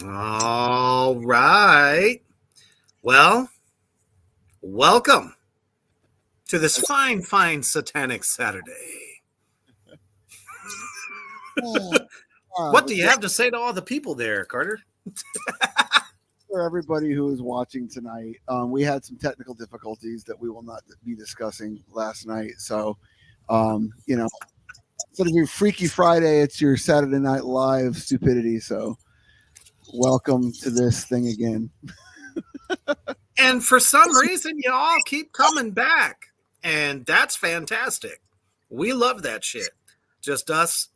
All right. Well, welcome to this fine satanic Saturday. What do you have to say to all the people there, Carter? For everybody who is watching tonight, we had some technical difficulties that we will not be discussing last night. So, instead of your Freaky Friday, it's your Saturday Night Live stupidity. So, welcome to this thing again. And for some reason, y'all keep coming back. And that's fantastic. We love that shit. Just us,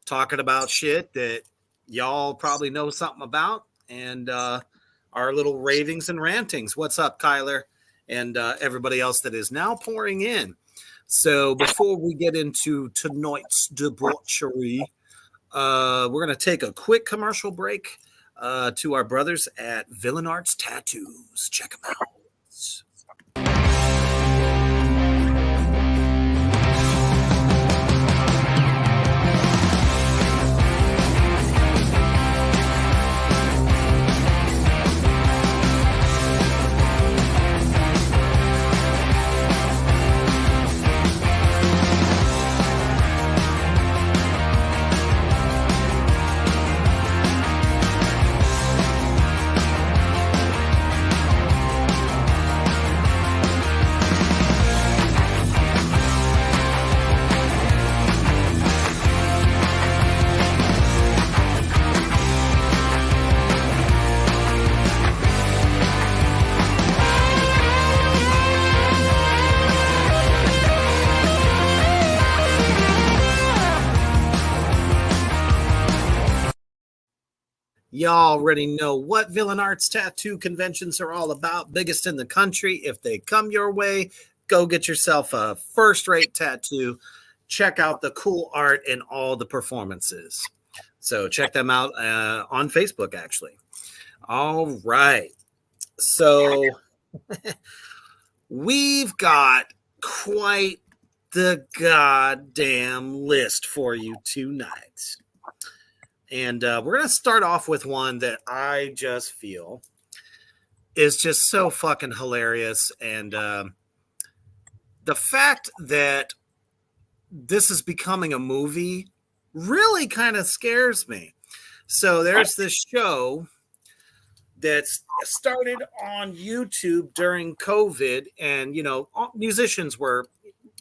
talking about shit that y'all probably know something about. And our little ravings and rantings. What's up, Kyler? And everybody else that is now pouring in. So before we get into tonight's debauchery, we're going to take a quick commercial break to our brothers at Villain Arts Tattoos. Check them out. Y'all already know what Villain Arts tattoo conventions are all about. Biggest in the country. If they come your way, go get yourself a first-rate tattoo. Check out the cool art and all the performances. So check them out on Facebook, actually. All right. So we've got quite the goddamn list for you tonight. And we're going to start off with one that I just feel is just so fucking hilarious. And the fact that this is becoming a movie really kind of scares me. So there's this show that's started on YouTube during COVID. And, musicians were,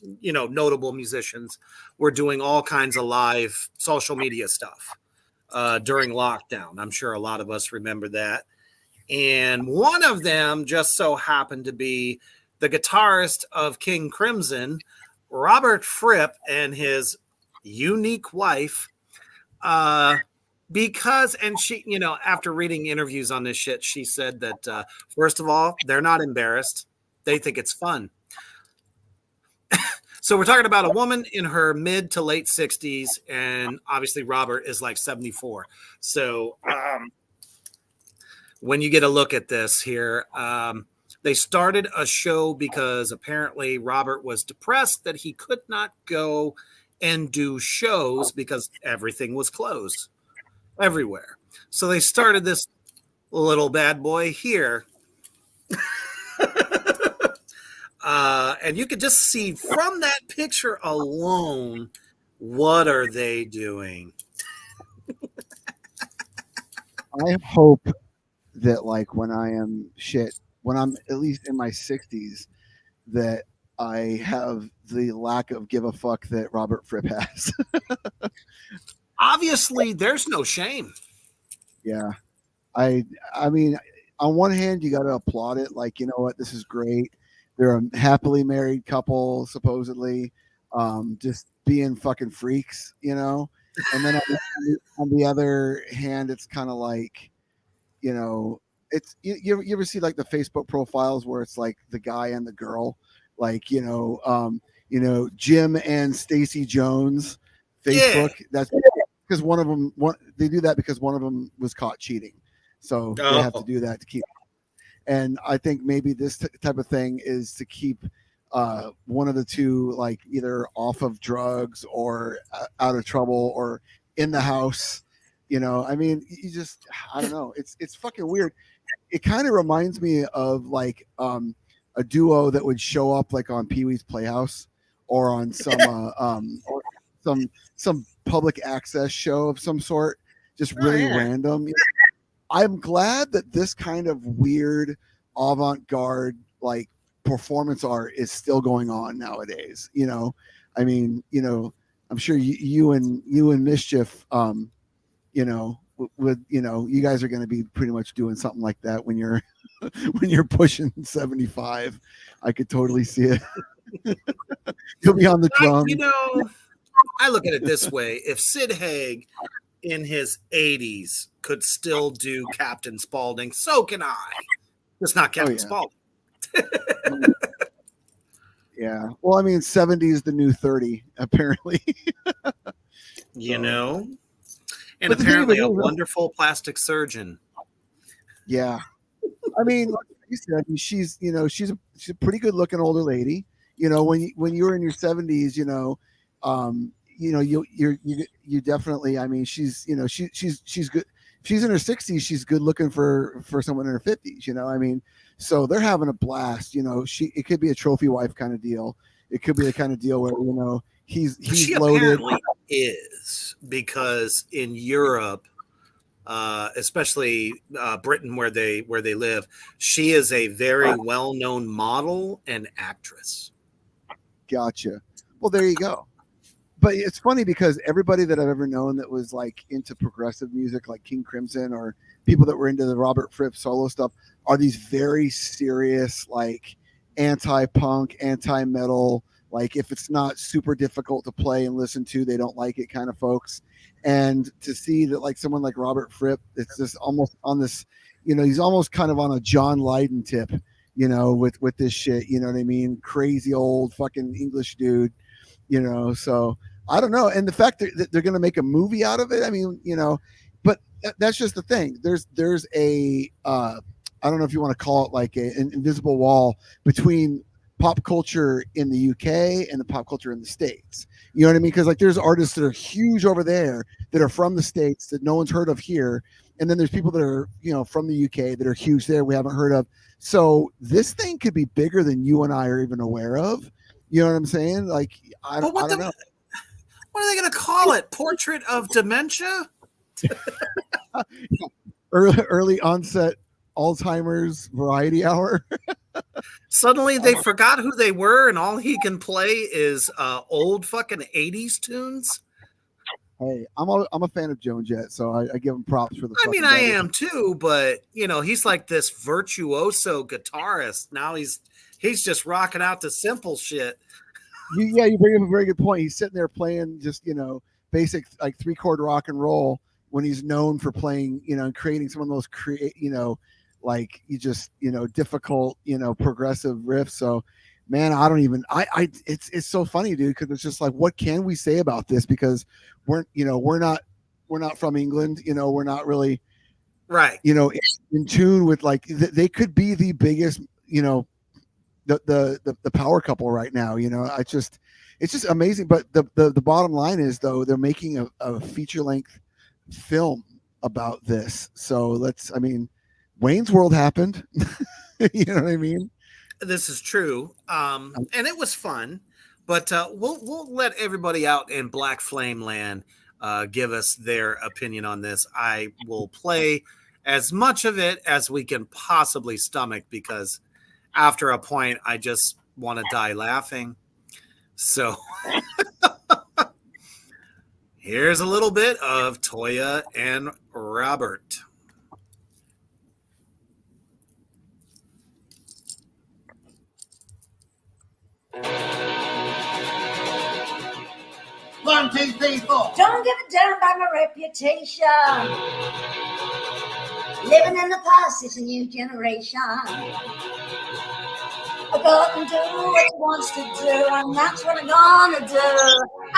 notable musicians were doing all kinds of live social media stuff. During lockdown. I'm sure a lot of us remember that. And one of them just so happened to be the guitarist of King Crimson, Robert Fripp, and his unique wife. Because she, after reading interviews on this shit, she said that, first of all, they're not embarrassed. They think it's fun. So we're talking about a woman in her mid to late 60s, and obviously Robert is like 74. So when you get a look at this here, they started a show because apparently Robert was depressed that he could not go and do shows because everything was closed everywhere. So they started this little bad boy here. And you could just see from that picture alone, what are they doing? I hope that when I'm at least in my 60s, that I have the lack of give a fuck that Robert Fripp has. obviously there's no shame. Yeah. I mean, on one hand, you got to applaud it. Like, you know what, this is great. They're a happily married couple, supposedly, just being fucking freaks, you know. And then on the other hand, it's kind of like, you know, it's you ever see like the Facebook profiles where it's like the guy and the girl, like Jim and Stacy Jones, Yeah. Facebook. That's because they do that because one of them was caught cheating, so they have to Oh, do that to keep. And I think maybe this type of thing is to keep one of the two like either off of drugs or out of trouble or in the house. You know, I mean, you just I don't know. It's fucking weird. It kind of reminds me of like a duo that would show up like on Pee Wee's Playhouse or on or some public access show of some sort, just oh really yeah. random. I'm glad that this kind of weird avant-garde like performance art is still going on nowadays. You know, I mean, I'm sure you and Mischief, with you guys are going to be pretty much doing something like that when you're when you're pushing 75. I could totally see it. You'll be on the You drums. know, I look at it this way: if Sid Haig in his 80s could still do Captain Spaulding, so can I. It's not Oh Captain yeah. Spaulding. Yeah. Well, I mean, 70 is the new 30, apparently. You So, know? And but the thing of apparently it a is, wonderful plastic surgeon. yeah. I mean, like you said, I mean, she's a pretty good looking older lady. You know, when you were in your 70s, you definitely. I mean, she's good. If she's in her 60s, she's good looking for someone in her 50s. You know, I mean, so they're having a blast. You know, it could be a trophy wife kind of deal. It could be the kind of deal where he's She loaded. apparently is, because in Europe, especially Britain, where they live, she is a very well known model and actress. Gotcha. Well, there you go. But it's funny because everybody that I've ever known that was like into progressive music, like King Crimson, or people that were into the Robert Fripp solo stuff, are these very serious, like anti-punk, anti-metal. Like if it's not super difficult to play and listen to, they don't like it kind of folks. And to see that like someone like Robert Fripp, it's just almost on this, he's almost kind of on a John Lydon tip, with this shit. You know what I mean? Crazy old fucking English dude, so I don't know. And the fact that they're going to make a movie out of it, I mean, but that's just the thing. There's a I don't know if you want to call it like an invisible wall between pop culture in the UK and the pop culture in the States. You know what I mean? Because like there's artists that are huge over there that are from the States that no one's heard of here, and then there's people that are from the UK that are huge there we haven't heard of. So this thing could be bigger than you and I are even aware of. You know what I'm saying? Like I But don't know. what are they going to call it? Portrait of Dementia? Early onset Alzheimer's variety hour. Suddenly they forgot who they were, and all he can play is old fucking 80s tunes. Hey, I'm a fan of Joan Jett, so I give him props for the I mean, fucking I dedication. am too, but he's like this virtuoso guitarist. Now he's just rocking out the simple shit. You bring up a very good point. He's sitting there playing just basic like 3-chord rock and roll when he's known for playing and creating some of those like you just difficult progressive riffs. So man, I don't even it's so funny, dude, because it's just like what can we say about this, because we're not from England, we're not really Right. in tune with like they could be the biggest the power couple right now. It's just amazing. But the bottom line is though they're making a feature length film about this. So I mean, Wayne's World happened. You know what I mean? This is true. And it was fun, but we'll let everybody out in Black Flame Land give us their opinion on this. I will play as much of it as we can possibly stomach, because after a point, I just want to die laughing. So Here's a little bit of Toya and Robert. One, two, three, four. Don't give a damn about my reputation. Living in the past is a new generation. A girl can do what she wants to do, and that's what I'm gonna do.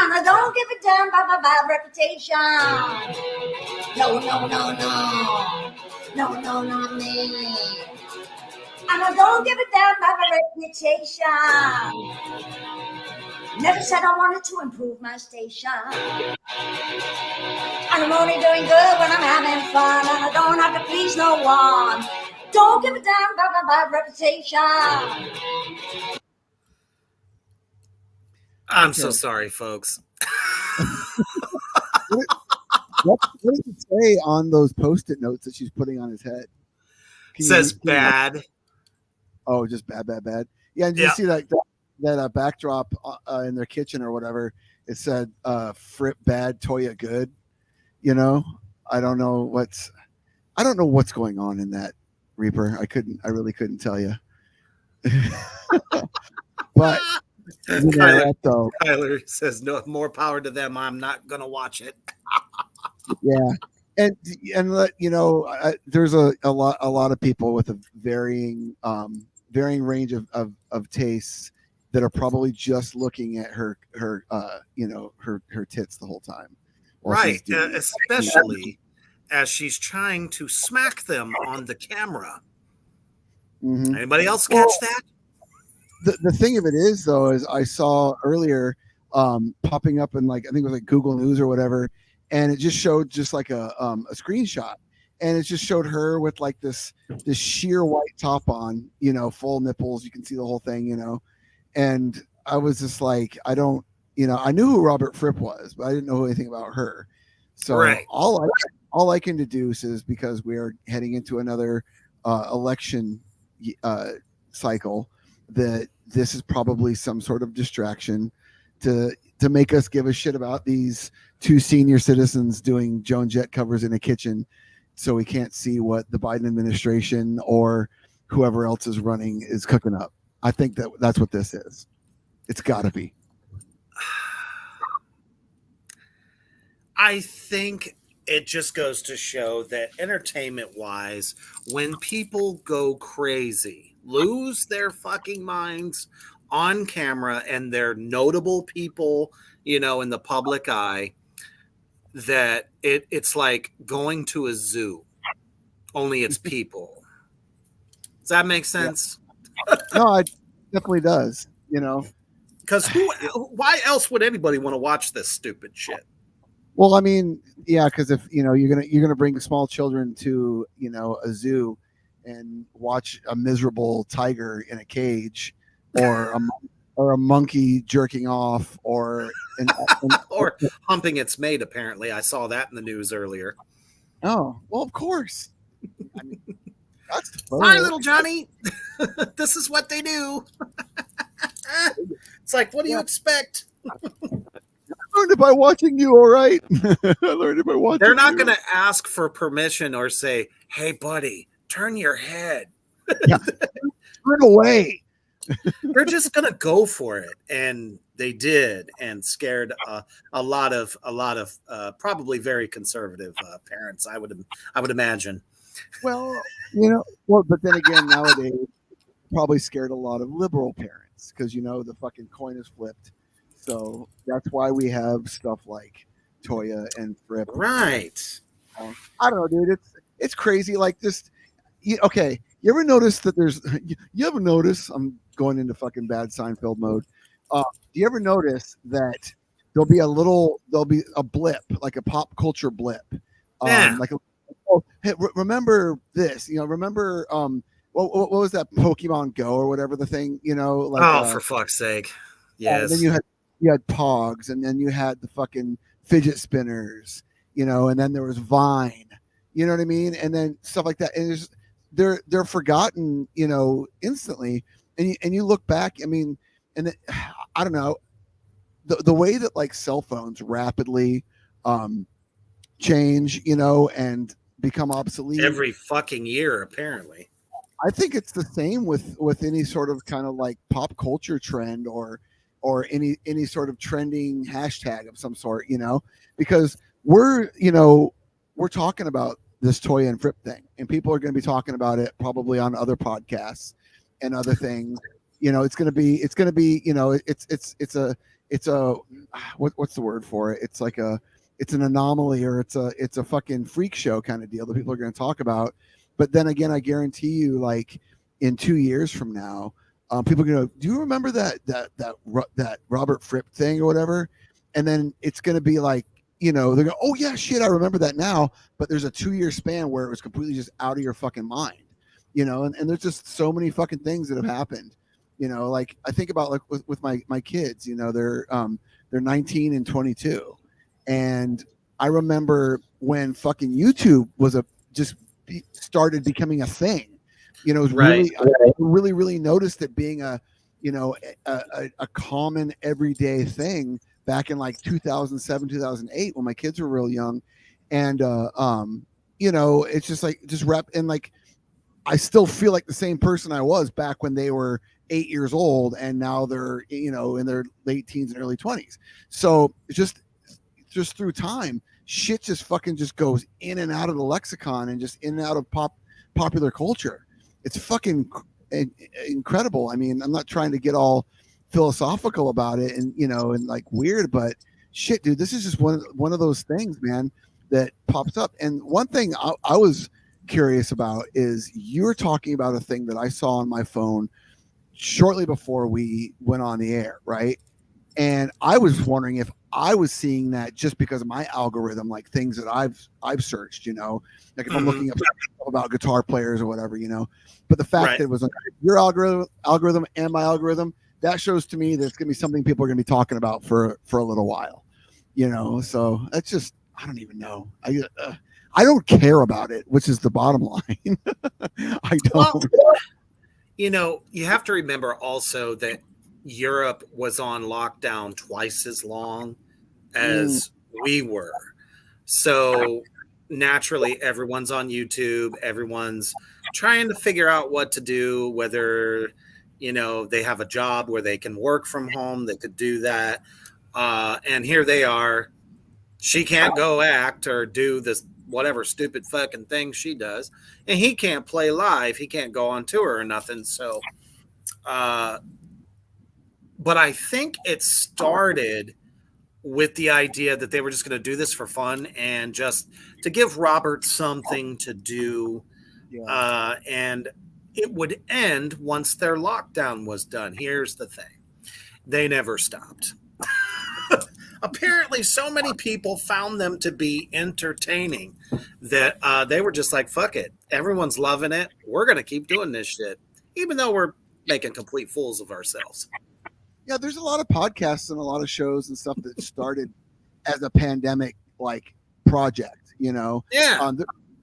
And I don't give a damn about my bad reputation. No, no, no, no. No, no, not me. And I don't give a damn about my reputation. Never said I wanted to improve my station. And I'm only doing good when I'm having fun, and I don't have to please no one. Don't give a damn about my bad reputation. I'm so sorry, folks. What does it say on those Post-it notes that she's putting on his head? Says bad. Oh, just bad, bad, bad. Yeah, and you see that backdrop in their kitchen or whatever? It said Fripp bad, Toya good. You know, I don't know what's going on in that, Reaper. I really couldn't tell you. But Kyler says no more power to them. I'm not gonna watch it. Yeah, and you know, there's a lot of people with a varying range of tastes that are probably just looking at her tits the whole time. Right, especially as she's trying to smack them on the camera. Mm-hmm. Anybody else catch that? The thing of it is, though, is I saw earlier popping up in, like, I think it was like Google News or whatever, and it just showed just like a screenshot, and it just showed her with like this sheer white top on, you know, full nipples. You can see the whole thing, you know, and I was just like, I don't, you know, I knew who Robert Fripp was, but I didn't know anything about her. So right. all I can deduce is, because we are heading into another election cycle, that this is probably some sort of distraction to make us give a shit about these two senior citizens doing Joan Jett covers in a kitchen, so we can't see what the Biden administration or whoever else is running is cooking up. I think that's what this is. It's got to be. I think it just goes to show that entertainment-wise, when people go crazy, lose their fucking minds on camera, and they're notable people, you know, in the public eye, that it's like going to a zoo, only it's people. Does that make sense? Yeah. No, it definitely does, you know. Because why else would anybody want to watch this stupid shit? Well, I mean, yeah, because if you know you're gonna bring small children to, you know, a zoo and watch a miserable tiger in a cage, or a monkey jerking off, or or humping its mate. Apparently, I saw that in the news earlier. Oh, well, of course. I mean, that's fine, little Johnny. This is what they do. It's like, what do you expect? I learned it by watching you, all right? I learned it by watching. They're not going to ask for permission or say, "Hey, buddy, turn your head." Yeah. Turn away. They're just going to go for it, and they did, and scared a lot of probably very conservative parents. I would imagine. Well, you know, but then again, nowadays, probably scared a lot of liberal parents, because, you know, the fucking coin is flipped. So that's why we have stuff like Toya and Fripp. Right. I don't know, dude. It's crazy. Like this. Okay. You ever notice that you ever notice, I'm going into fucking bad Seinfeld mode. Do you ever notice that there'll be a blip, like a pop culture blip? Yeah. Like, hey, remember this, you know, remember, what was that, Pokemon Go or whatever the thing, you know, like, for fuck's sake. Yes. And then you had Pogs, and then you had the fucking fidget spinners, you know, and then there was Vine, you know what I mean? And then stuff like that. And they're forgotten, you know, instantly. And you look back, I mean, and I don't know, the way that like cell phones rapidly change, and become obsolete. Every fucking year, apparently. I think it's the same with any sort of kind of like pop culture trend or any sort of trending hashtag of some sort, because we're talking about this Toya and Fripp thing, and people are going to be talking about it probably on other podcasts and other things. It's going to be it's a what's the word for it? It's like it's an anomaly, or it's a fucking freak show kind of deal that people are going to talk about. But then again, I guarantee you, like in 2 years from now, people are going to go, do you remember that Robert Fripp thing or whatever? And then it's going to be like, they're going, oh yeah, shit, I remember that now. But there's a 2-year span where it was completely just out of your fucking mind, and there's just so many fucking things that have happened. Like I think about like with my kids, they're 19 and 22. And I remember when fucking YouTube was started becoming a thing. It was Right. I really noticed it being a common everyday thing back in like 2007, 2008 when my kids were real young. And it's just like and like I still feel like the same person I was back when they were 8 years old, and now they're in their late teens and early 20s. So just through time, shit just fucking just goes in and out of the lexicon and just in and out of popular culture. It's fucking incredible. I mean, I'm not trying to get all philosophical about it and and like weird, but shit, dude, this is just one of those things, man, that pops up. And one thing I was curious about is you were talking about a thing that I saw on my phone shortly before we went on the air, right? And I was wondering if I was seeing that just because of my algorithm, like things that I've searched, like if I'm looking up about guitar players or whatever, but the fact that it was like your algorithm and my algorithm, that shows to me that it's going to be something people are going to be talking about for a little while, so that's just, I don't even know. I don't care about it, which is the bottom line. I don't. Well, you have to remember also that Europe was on lockdown twice as long as we were. So naturally, everyone's on YouTube. Everyone's trying to figure out what to do, whether, they have a job where they can work from home, they could do that. And here they are. She can't go act or do this whatever stupid fucking thing she does. And he can't play live. He can't go on tour or nothing. So, but I think it started with the idea that they were just going to do this for fun and just to give Robert something to do. Yeah. And it would end once their lockdown was done. Here's the thing. They never stopped. Apparently, so many people found them to be entertaining that they were just like, fuck it. Everyone's loving it. We're going to keep doing this shit, even though we're making complete fools of ourselves. Yeah, there's a lot of podcasts and a lot of shows and stuff that started as a pandemic like project, Yeah.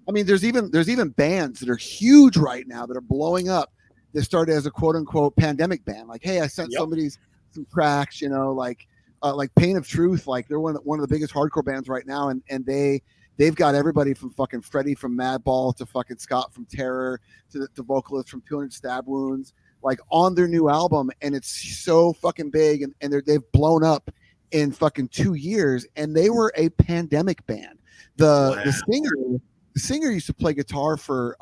I mean, there's even bands that are huge right now that are blowing up that started as a quote unquote pandemic band. Like, hey, I sent somebody some tracks, like Pain of Truth, like they're one of the biggest hardcore bands right now, and they've got everybody from fucking Freddie from Madball to fucking Scott from Terror to the vocalist from 200 Stab Wounds, like on their new album, and it's so fucking big, and they've blown up in fucking 2 years, and they were a pandemic band. The singer used to play guitar for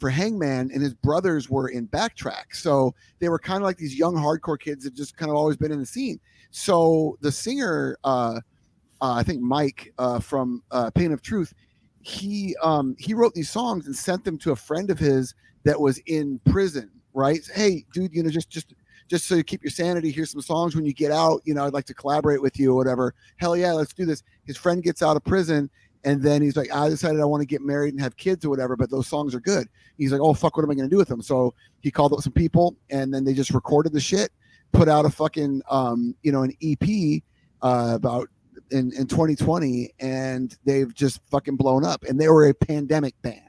Hangman, and his brothers were in Backtrack, so they were kind of like these young hardcore kids that just kind of always been in the scene. So the singer, I think Mike from Pain of Truth, he wrote these songs and sent them to a friend of his that was in prison. Right? Hey, dude, just so you keep your sanity, here's some songs when you get out. I'd like to collaborate with you or whatever. Hell yeah, let's do this. His friend gets out of prison, and then he's like, I decided I want to get married and have kids or whatever, but those songs are good. He's like, oh fuck, what am I going to do with them? So he called up some people, and then they just recorded the shit, put out a fucking an EP about in 2020, and they've just fucking blown up, and they were a pandemic band.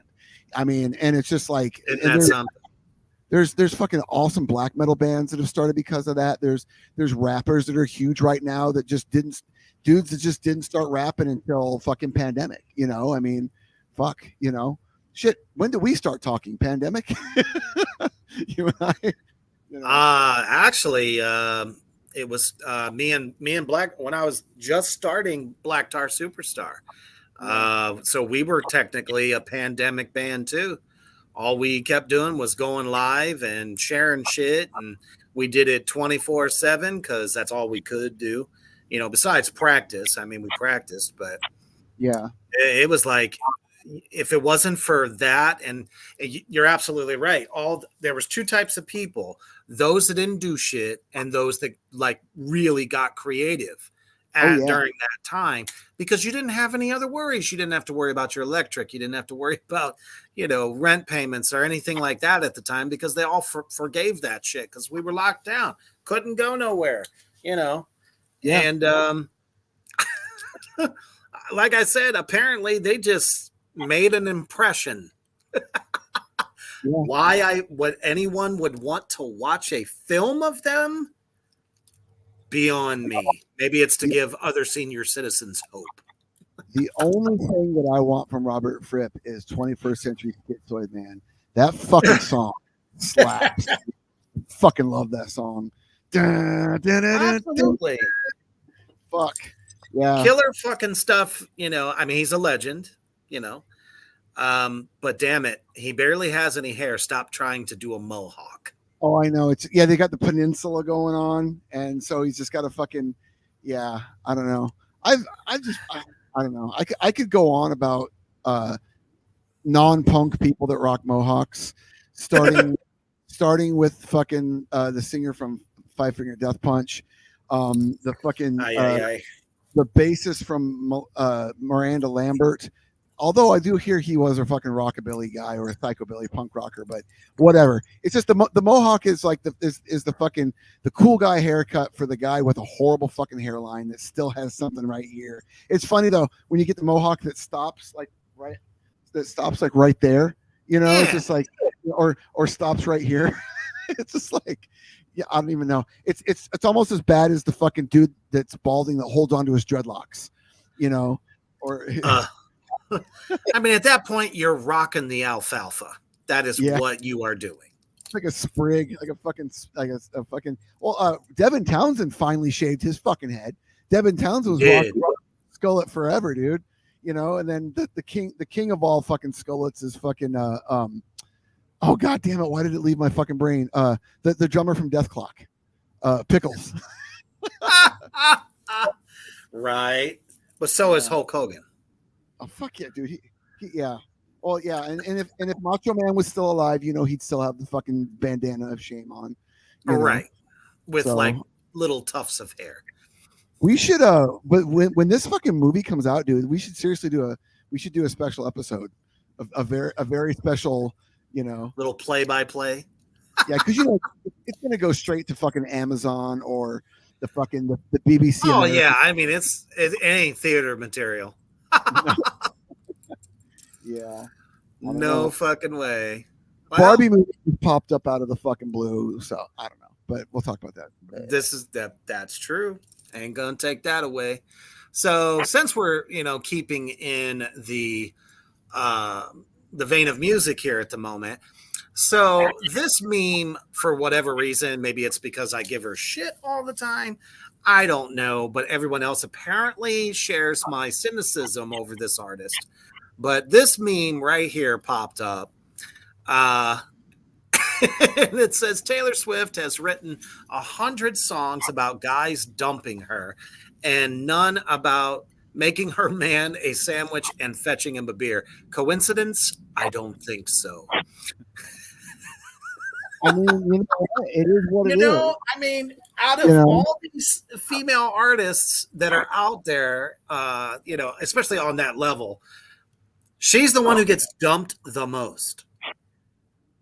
I mean, and it's just like, there's fucking awesome black metal bands that have started because of that. There's rappers that are huge right now that just dudes that just didn't start rapping until fucking pandemic. You know, I mean, fuck, you know, shit. When did we start talking? Pandemic? You and I. You know? Actually, it was me and Black when I was just starting Black Tar Superstar. So we were technically a pandemic band too. All we kept doing was going live and sharing shit, and we did it 24/7 because that's all we could do. You know, besides practice. I mean, we practiced, but yeah, it was like if it wasn't for that, and you're absolutely right. There was two types of people: those that didn't do shit, and those that like really got creative during that time, because you didn't have any other worries. You didn't have to worry about your electric. You didn't have to worry about, you know, rent payments or anything like that at the time, because they all forgave that shit because we were locked down, couldn't go nowhere, you know. Yeah. And like I said, apparently they just made an impression. Why anyone would want to watch a film of them, beyond me. Maybe it's to give other senior citizens hope. The only thing that I want from Robert Fripp is 21st Century Schizoid Man. That fucking song slaps. Fucking love that song. Absolutely. Fuck. Yeah. Killer fucking stuff, you know. I mean, he's a legend, you know. But damn it, he barely has any hair. Stop trying to do a mohawk. Oh, I know. They got the peninsula going on, and so he's just got a fucking, I don't know. I don't know. I could go on about non-punk people that rock mohawks, starting with fucking the singer from Five Finger Death Punch, the fucking the bassist from Miranda Lambert. Although I do hear he was a fucking rockabilly guy or a psychobilly punk rocker, but whatever. It's just the mohawk is like is the fucking the cool guy haircut for the guy with a horrible fucking hairline that still has something right here. It's funny though when you get the mohawk that stops like right there. You know, it's just like or stops right here. It's just like I don't even know. It's almost as bad as the fucking dude that's balding that holds on to his dreadlocks. You know, or. I mean, at that point, you're rocking the alfalfa. That is what you are doing. It's like a sprig, like a fucking. Well, Devin Townsend finally shaved his fucking head. Devin Townsend was rocking skullet forever, dude. You know, and then the king of all fucking skullets is fucking. Oh god damn it! Why did it leave my fucking brain? The drummer from Death Clock, Pickles. Right, but so is Hulk Hogan. Oh fuck yeah, dude! He yeah. Well, yeah, and if Macho Man was still alive, you know, he'd still have the fucking bandana of shame on, right? With like little tufts of hair. We should but when this fucking movie comes out, dude, we should seriously do a special episode, a very special, you know, little play-by-play. Yeah, because you know it's gonna go straight to fucking Amazon or the fucking the BBC. Oh American. Yeah, I mean it ain't theater material. Yeah. No fucking way. Well, Barbie movie popped up out of the fucking blue, so I don't know, but we'll talk about that. That's true. Ain't gonna take that away. So since we're keeping in the vein of music here at the moment, so this meme, for whatever reason, maybe it's because I give her shit all the time, I don't know, but everyone else apparently shares my cynicism over this artist. But this meme right here popped up. And it says Taylor Swift has written 100 songs about guys dumping her and none about making her man a sandwich and fetching him a beer. Coincidence? I don't think so. I mean, it is what it is. I mean, out of all these female artists that are out there, especially on that level, she's the one who gets dumped the most.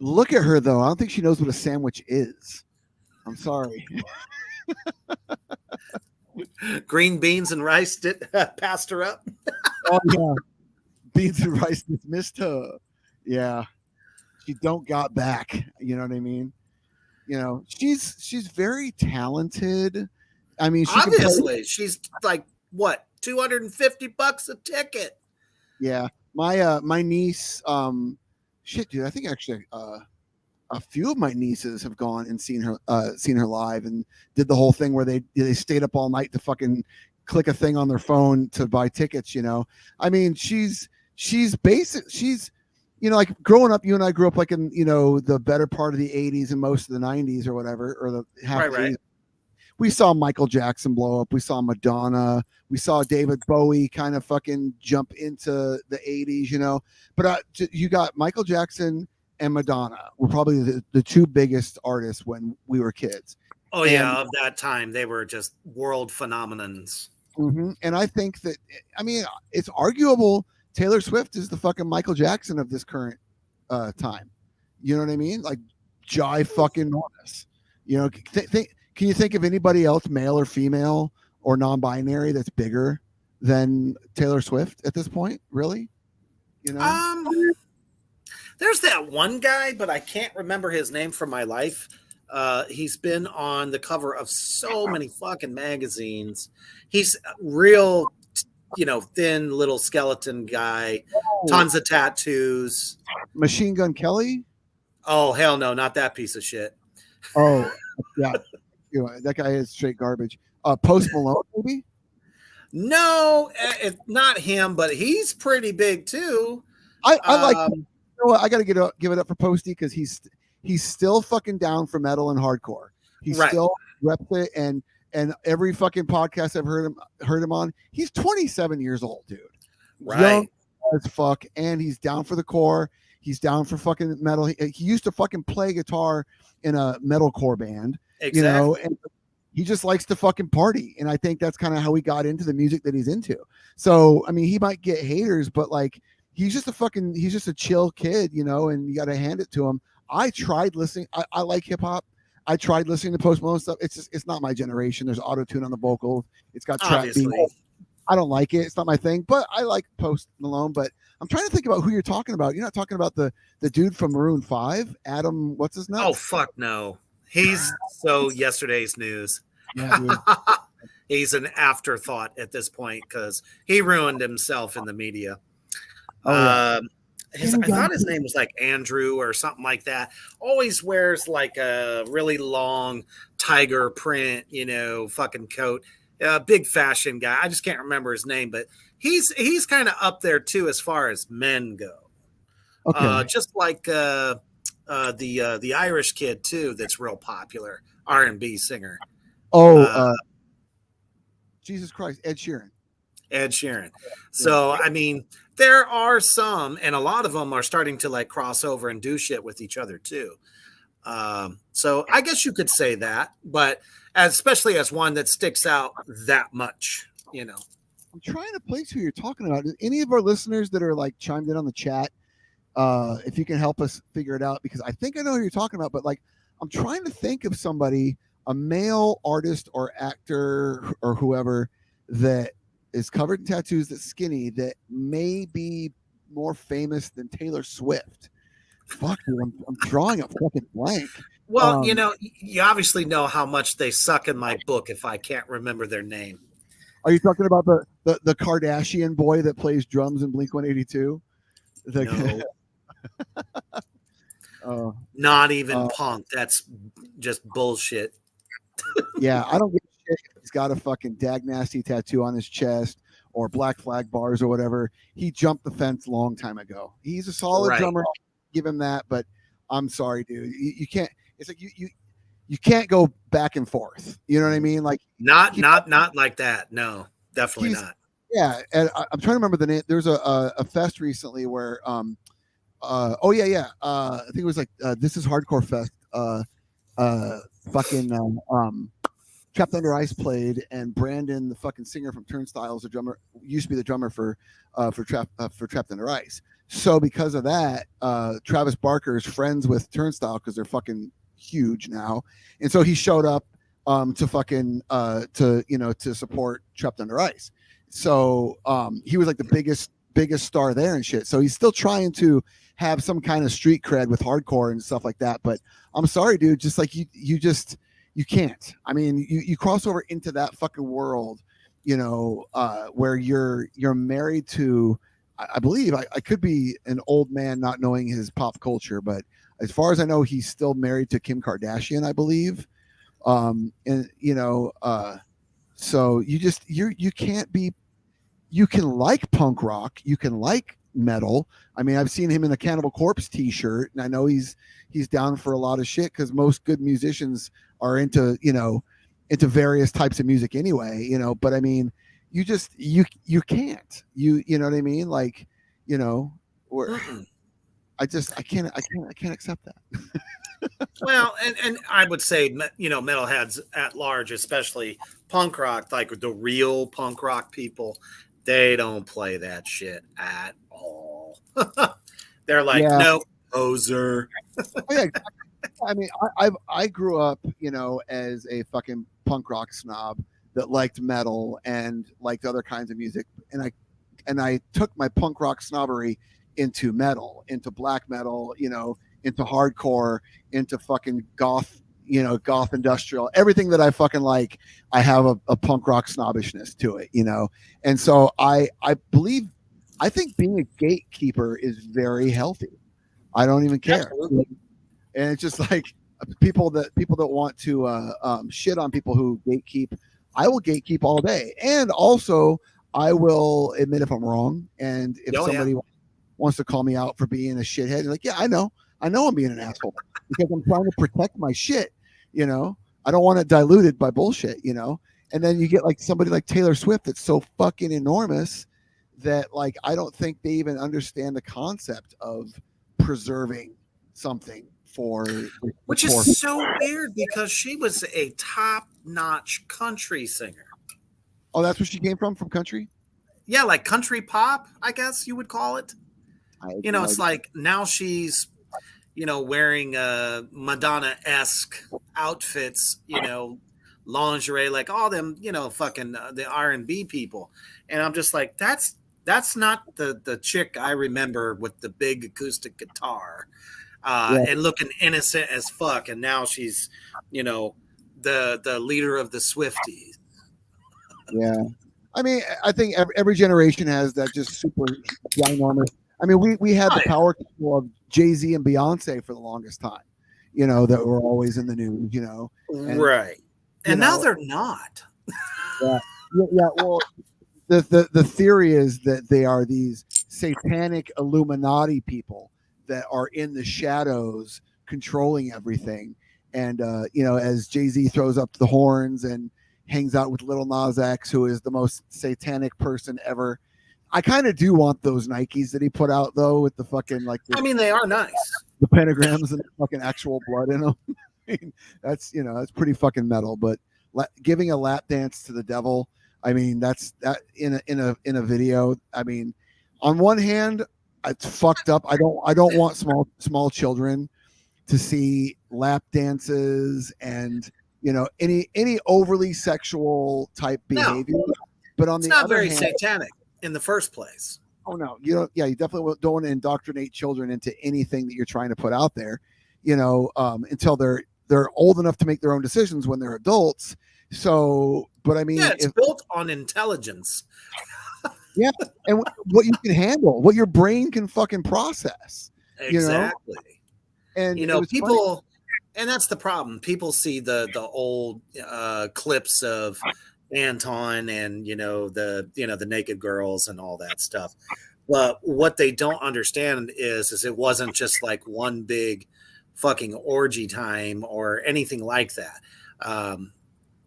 Look at her, though. I don't think she knows what a sandwich is. I'm sorry. Green beans and rice passed her up. Oh, yeah. Beans and rice dismissed her. Yeah. She don't got back. You know what I mean? You know, she's very talented. I mean, obviously she's like what, $250 a ticket. Yeah, my niece, shit, dude. I think actually a few of my nieces have gone and seen her live and did the whole thing where they stayed up all night to fucking click a thing on their phone to buy tickets. I mean, she's basic. She's like growing up. You and I grew up like in the better part of the '80s and most of the '90s or whatever, or the half of the 80s. We saw Michael Jackson blow up. We saw Madonna. We saw David Bowie kind of fucking jump into the 80s, But you got Michael Jackson and Madonna were probably the two biggest artists when we were kids. Oh, yeah. Of that time, they were just world phenomenons. Mm-hmm. And I think that, I mean, it's arguable Taylor Swift is the fucking Michael Jackson of this current time. You know what I mean? Like, jive fucking enormous. Can you think of anybody else, male or female or non-binary, that's bigger than Taylor Swift at this point? Really? There's that one guy, but I can't remember his name for my life. He's been on the cover of so many fucking magazines. He's real, thin little skeleton guy, tons of tattoos. Machine Gun Kelly? Oh, hell no, not that piece of shit. Oh, yeah. That guy is straight garbage. Post Malone, maybe? No, not him, but he's pretty big too. I like. I got to give it up for Posty because he's still fucking down for metal and hardcore. He still reps it, and every fucking podcast I've heard him on, he's 27 years old, dude. Right. Young as fuck, and he's down for the core. He's down for fucking metal. He used to fucking play guitar in a metalcore band. Exactly. And he just likes to fucking party. And I think that's kind of how he got into the music that he's into. So, I mean, he might get haters, but like, he's just a chill kid, and you got to hand it to him. I tried listening. I like hip hop. I tried listening to Post Malone stuff. It's not my generation. There's auto-tune on the vocals. It's got trap beat. I don't like it. It's not my thing, but I like Post Malone. But I'm trying to think about who you're talking about. You're not talking about the dude from Maroon 5, Adam, what's his name? Oh, fuck no. He's so yesterday's news. Yeah, He's an afterthought at this point because he ruined himself in the media. Oh, yeah. I thought his name was like Andrew or something like that. Always wears like a really long tiger print, fucking coat. Big fashion guy. I just can't remember his name, but he's kind of up there too as far as men go. Okay. Just like the Irish kid too, that's real popular R&B singer. Jesus Christ, Ed Sheeran. So I mean, there are some, and a lot of them are starting to like cross over and do shit with each other too. So I guess you could say that, but especially as one that sticks out that much, I'm trying to place who you're talking about. Any of our listeners that are like chimed in on the chat, if you can help us figure it out, because I think I know who you're talking about, but like, I'm trying to think of somebody, a male artist or actor or whoever that is covered in tattoos, that's skinny, that may be more famous than Taylor Swift. Fuck, dude, I'm drawing a fucking blank. Well, you obviously know how much they suck in my book if I can't remember their name. Are you talking about the Kardashian boy that plays drums in Blink-182? No. Not even punk. That's just bullshit. Yeah, I don't give a shit. He's got a fucking dag nasty tattoo on his chest or black flag bars or whatever. He jumped the fence a long time ago. He's a solid drummer. I'll give him that, but I'm sorry, dude. You can't. It's like you can't go back and forth. You know what I mean? Like not like that. No, definitely not. Yeah, and I'm trying to remember the name. There's a fest recently where I think it was like This Is Hardcore Fest. Trapped Under Ice played, and Brandon, the fucking singer from Turnstile, the drummer, used to be the drummer for Trapped Under Ice. So because of that, Travis Barker is friends with Turnstile because they're fucking huge now, and so he showed up to fucking to support Trapped Under Ice. So he was like the biggest star there and shit. So he's still trying to have some kind of street cred with hardcore and stuff like that. But I'm sorry, dude. Just like you can't. I mean, you cross over into that fucking world, where you're married to, I believe I could be an old man not knowing his pop culture, but as far as I know, he's still married to Kim Kardashian, I believe. And so you can't be, you can like punk rock, you can like metal. I mean, I've seen him in a Cannibal Corpse t-shirt, and I know he's down for a lot of shit, because most good musicians are into various types of music anyway, but I mean, you can't, you know what I mean, like, or I can't accept that. Well, and I would say, metalheads at large, especially punk rock, like the real punk rock people, they don't play that shit at all. They're like, Yeah. no, poser. Oh, yeah, I mean, I grew up, as a fucking punk rock snob that liked metal and liked other kinds of music, and I took my punk rock snobbery into metal, into black metal, into hardcore, into fucking goth, goth industrial, everything that I fucking like. I have a punk rock snobbishness to it, and so I think being a gatekeeper is very healthy. I don't even care. Absolutely. And it's just like people that want to shit on people who gatekeep. I will gatekeep all day, and also I will admit if I'm wrong, and if somebody wants to call me out for being a shithead, like, yeah, I know I'm being an asshole, because I'm trying to protect my shit. I don't want it diluted by bullshit. And then you get like somebody like Taylor Swift that's so fucking enormous that, like, I don't think they even understand the concept of preserving something which is so weird, because she was a top-notch country singer. Oh, that's where she came from country? Yeah, like country pop, I guess you would call it. It's like now she's, wearing Madonna-esque outfits, lingerie, like all them, fucking the R&B people. And I'm just like, that's not the chick I remember with the big acoustic guitar. And looking innocent as fuck, and now she's, the leader of the Swifties. Yeah, I mean, I think every generation has that just super ginormous. I mean, we had the power couple of Jay-Z and Beyonce for the longest time, that were always in the news, and, right? And now they're not. Yeah. Well, the theory is that they are these satanic Illuminati people that are in the shadows controlling everything. And, as Jay-Z throws up the horns and hangs out with Lil Nas X, who is the most satanic person ever. I kind of do want those Nikes that he put out, though, with the fucking, like, they are nice. The pentagrams and the fucking actual blood in them. I mean, that's pretty fucking metal. But giving a lap dance to the devil, I mean, that's that in a video. I mean, on one hand, it's fucked up. I don't want small children to see lap dances and any overly sexual type behavior. No, but on the other hand, satanic in the first place. Oh no, you definitely don't want to indoctrinate children into anything that you're trying to put out there, until they're old enough to make their own decisions when they're adults. So, but I mean, it's built on intelligence. Yeah, and what you can handle, what your brain can fucking process. Exactly. And people, funny. And that's the problem. People see the old clips of Anton and the naked girls and all that stuff. But what they don't understand is it wasn't just like one big fucking orgy time or anything like that.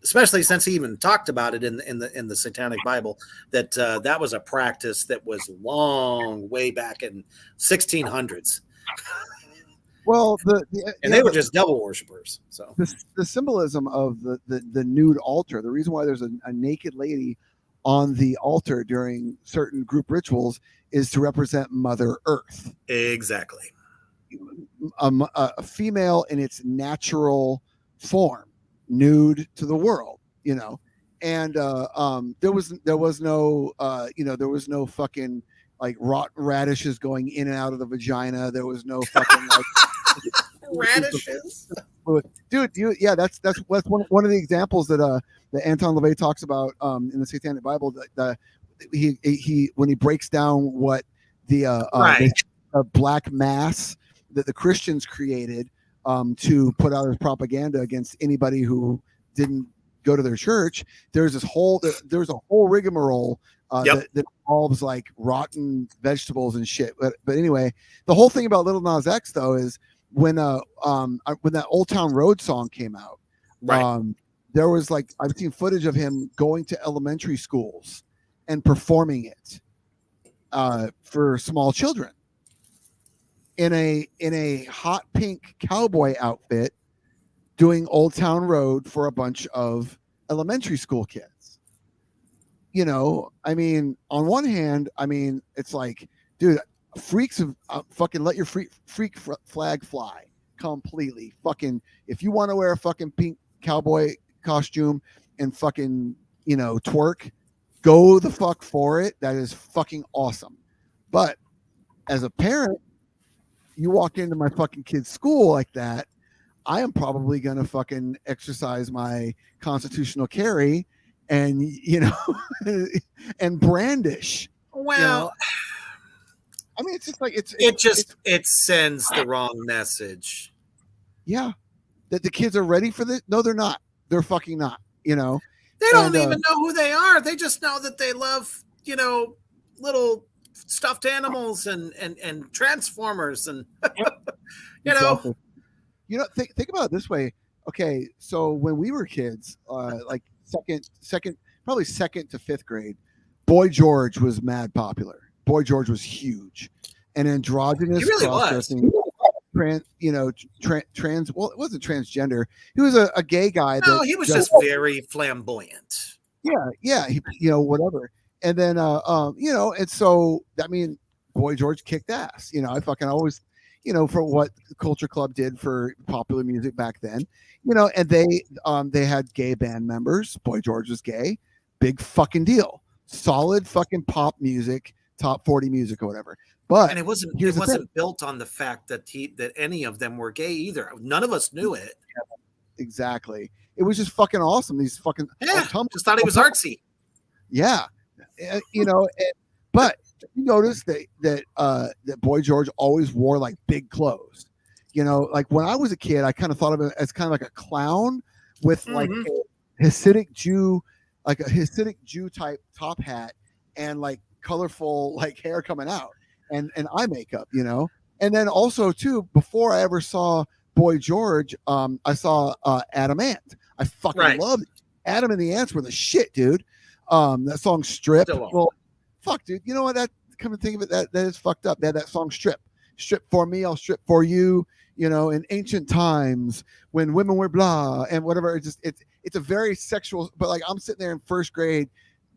Especially since he even talked about it in the Satanic Bible, that was a practice that was long way back in 1600s. Well, they were just devil worshippers. So the symbolism of the nude altar, the reason why there's a naked lady on the altar during certain group rituals is to represent Mother Earth. Exactly. A female in its natural form, nude to the world, and there was no fucking like rotten radishes going in and out of the vagina. There was no fucking like radishes. Dude, that's one of the examples that that Anton LaVey talks about in the Satanic Bible. He when he breaks down what the black mass that the Christians created to put out as propaganda against anybody who didn't go to their church. There's a whole rigmarole that involves like rotten vegetables and shit. But anyway, the whole thing about Lil Nas X though is when that Old Town Road song came out, there was like, I've seen footage of him going to elementary schools and performing it for small children in a hot pink cowboy outfit, doing Old Town Road for a bunch of elementary school kids. You know, I mean, on one hand, I mean, it's like, dude, freaks have fucking let your freak flag fly completely. Fucking, if you want to wear a fucking pink cowboy costume and fucking, you know, twerk, go the fuck for it. That is fucking awesome. But as a parent, you walk into my fucking kid's school like that, I am probably going to fucking exercise my constitutional carry and, you know, and brandish. Well, you know? I mean, it's just like, it sends the wrong message. Yeah. That the kids are ready for this. No, they're not. They're fucking not, you know. They don't even know who they are. They just know that they love, you know, little stuffed animals and Transformers and, you know. You know, think about it this way. Okay, so when we were kids, like probably second to fifth grade, Boy George was mad popular. Boy George was huge, and androgynous. He really was. Trans. Well, it wasn't transgender. He was a gay guy. No, he was just very flamboyant. Yeah. He, you know, whatever. And then, you know, and so I mean, Boy George kicked ass. You know, I fucking always, you know, for what Culture Club did for popular music back then, you know, and they had gay band members. Boy George was gay. Big fucking deal. Solid fucking pop music, top 40 music or whatever. But it wasn't built on the fact that any of them were gay either. None of us knew it. Exactly. It was just fucking awesome. These fucking just thought he was artsy. Yeah. You know, but you notice that Boy George always wore like big clothes. You know, like when I was a kid, I kind of thought of it as kind of like a clown with like a Hasidic Jew type top hat and like colorful like hair coming out and eye makeup, you know. And then also too, before I ever saw Boy George, I saw Adam Ant. I fucking loved it. Adam and the Ants were the shit, dude. That song Strip. Well, fuck, dude. You know what? That, come to think of it, that is fucked up. They had that song Strip. Strip for me, I'll strip for you. You know, in ancient times when women were blah and whatever. It's a very sexual. But like I'm sitting there in first grade,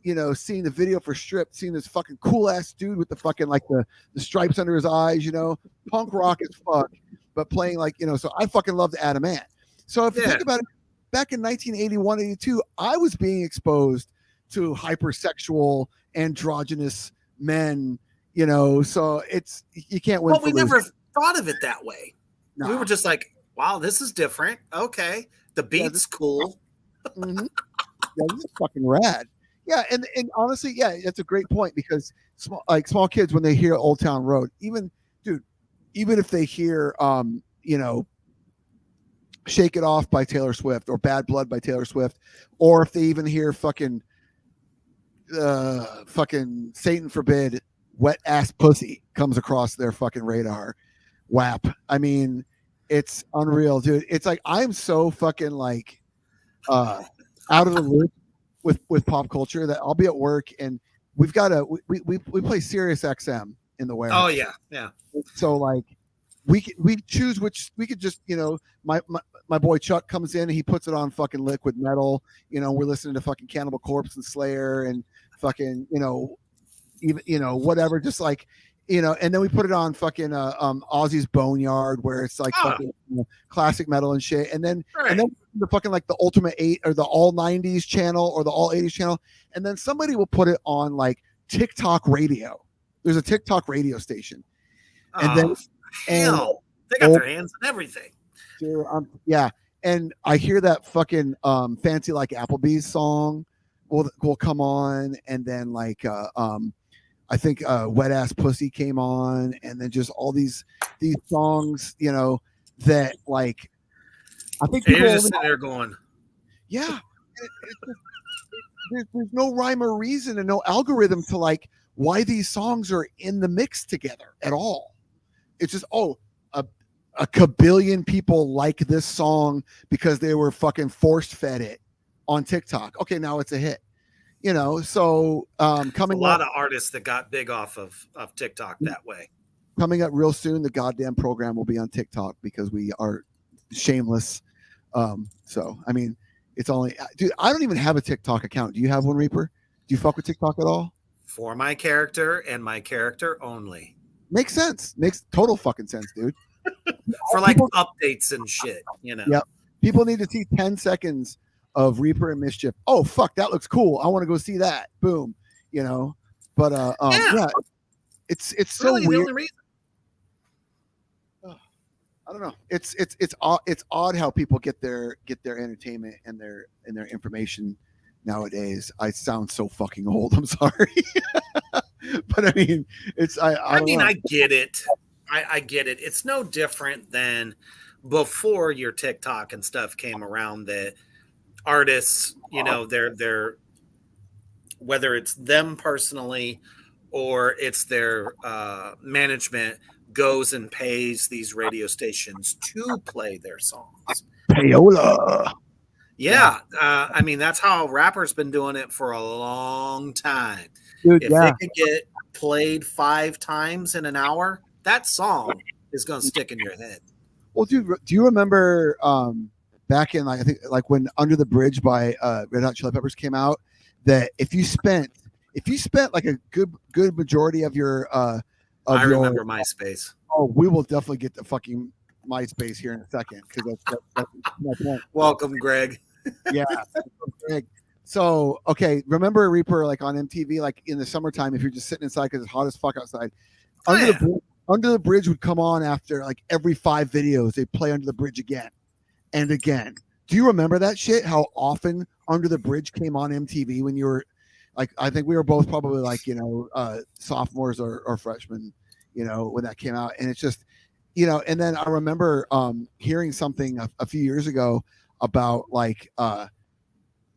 you know, seeing the video for Strip, seeing this fucking cool ass dude with the fucking like the stripes under his eyes. You know, punk rock as fuck, but playing like, you know. So I fucking loved Adam Ant. So if you think about it, back in 1981, 82, I was being exposed to hypersexual androgynous men, you know, so it's, you can't win. But we never thought of it that way. Nah. We were just like, wow, this is different. Okay. The beat's cool. Yeah, this is fucking rad. Yeah. And honestly, yeah, that's a great point because small kids, when they hear Old Town Road, even if they hear, you know, Shake It Off by Taylor Swift or Bad Blood by Taylor Swift, or if they even hear fucking Satan forbid Wet Ass Pussy comes across their fucking radar, WAP. I mean, it's unreal, dude. It's like I'm so fucking like out of the loop with pop culture that I'll be at work and we've got we play Sirius XM in the warehouse. Oh yeah. So like we choose which, we could just, you know, my boy Chuck comes in and he puts it on fucking Liquid Metal, you know, we're listening to fucking Cannibal Corpse and Slayer and fucking, you know, even, you know, whatever, just like, you know, and then we put it on fucking Ozzy's Boneyard where it's like fucking, you know, classic metal and shit, and then the fucking like the Ultimate 8 or the all 90s channel or the all 80s channel, and then somebody will put it on like TikTok radio. There's a TikTok radio station, and then they got their hands on everything. Dude, yeah, and I hear that fucking Fancy Like Applebee's song will come on, and then like I think Wet Ass Pussy came on, and then just all these songs, you know, that like I think And people you're just only, sitting there going, yeah, there's no rhyme or reason and no algorithm to like why these songs are in the mix together at all. It's just a kabillion people like this song because they were fucking force fed it on TikTok. Okay, now it's a hit. You know, so coming a lot up, of artists that got big off of TikTok that way. coming up real soon, the GodDamn program will be on TikTok because we are shameless. So I mean, it's only, dude, I don't even have a TikTok account. Do you have one, Reaper? Do you fuck with TikTok at all? For my character and my character only. Makes sense. Makes total fucking sense, dude. For like updates and shit, you know. Yep. People need to see 10 seconds of Reaper and Mischief. Oh fuck, that looks cool. I want to go see that. Boom. You know. But yeah, it's so really weird. the only reason. I don't know. It's odd how people get their entertainment and their information nowadays. I sound so fucking old. I'm sorry. But I mean, it's I mean, know. I get it. I get it. It's no different than before your TikTok and stuff came around, that artists, you know, they're whether it's them personally or it's their management goes and pays these radio stations to play their songs. Payola. Yeah. I mean, that's how rappers been doing it for a long time. Dude, If they could get played 5 times in an hour, that song is going to stick in your head. Well, dude, do you remember back in like I think like when Under the Bridge by Red Hot Chili Peppers came out, that if you spent like a good majority of your I remember MySpace. Oh, we will definitely get to fucking MySpace here in a second because that's my point. Welcome, Greg. Yeah, Greg. So okay, remember Reaper like on MTV, like in the summertime, if you're just sitting inside because it's hot as fuck outside, Under the Bridge would come on after like every 5 videos. They'd play Under the Bridge again and again. Do you remember that shit? How often Under the Bridge came on MTV when you were like, I think we were both probably like, you know, sophomores or freshmen, you know, when that came out. And it's just, you know, and then I remember hearing something a few years ago about like,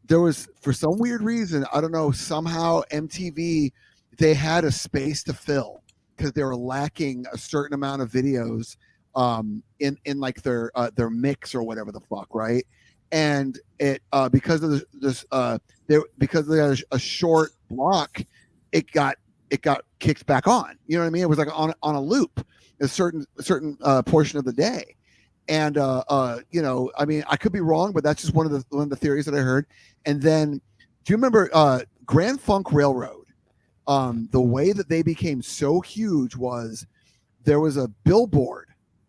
there was, for some weird reason, I don't know, somehow MTV, they had a space to fill because they were lacking a certain amount of videos in like their mix or whatever the fuck, right? And it because of because they had a short block, it got kicked back on. You know what I mean? It was like on a loop a certain portion of the day. And you know, I mean, I could be wrong, but that's just one of the theories that I heard. And then, do you remember Grand Funk Railroad? The way that they became so huge was there was a billboard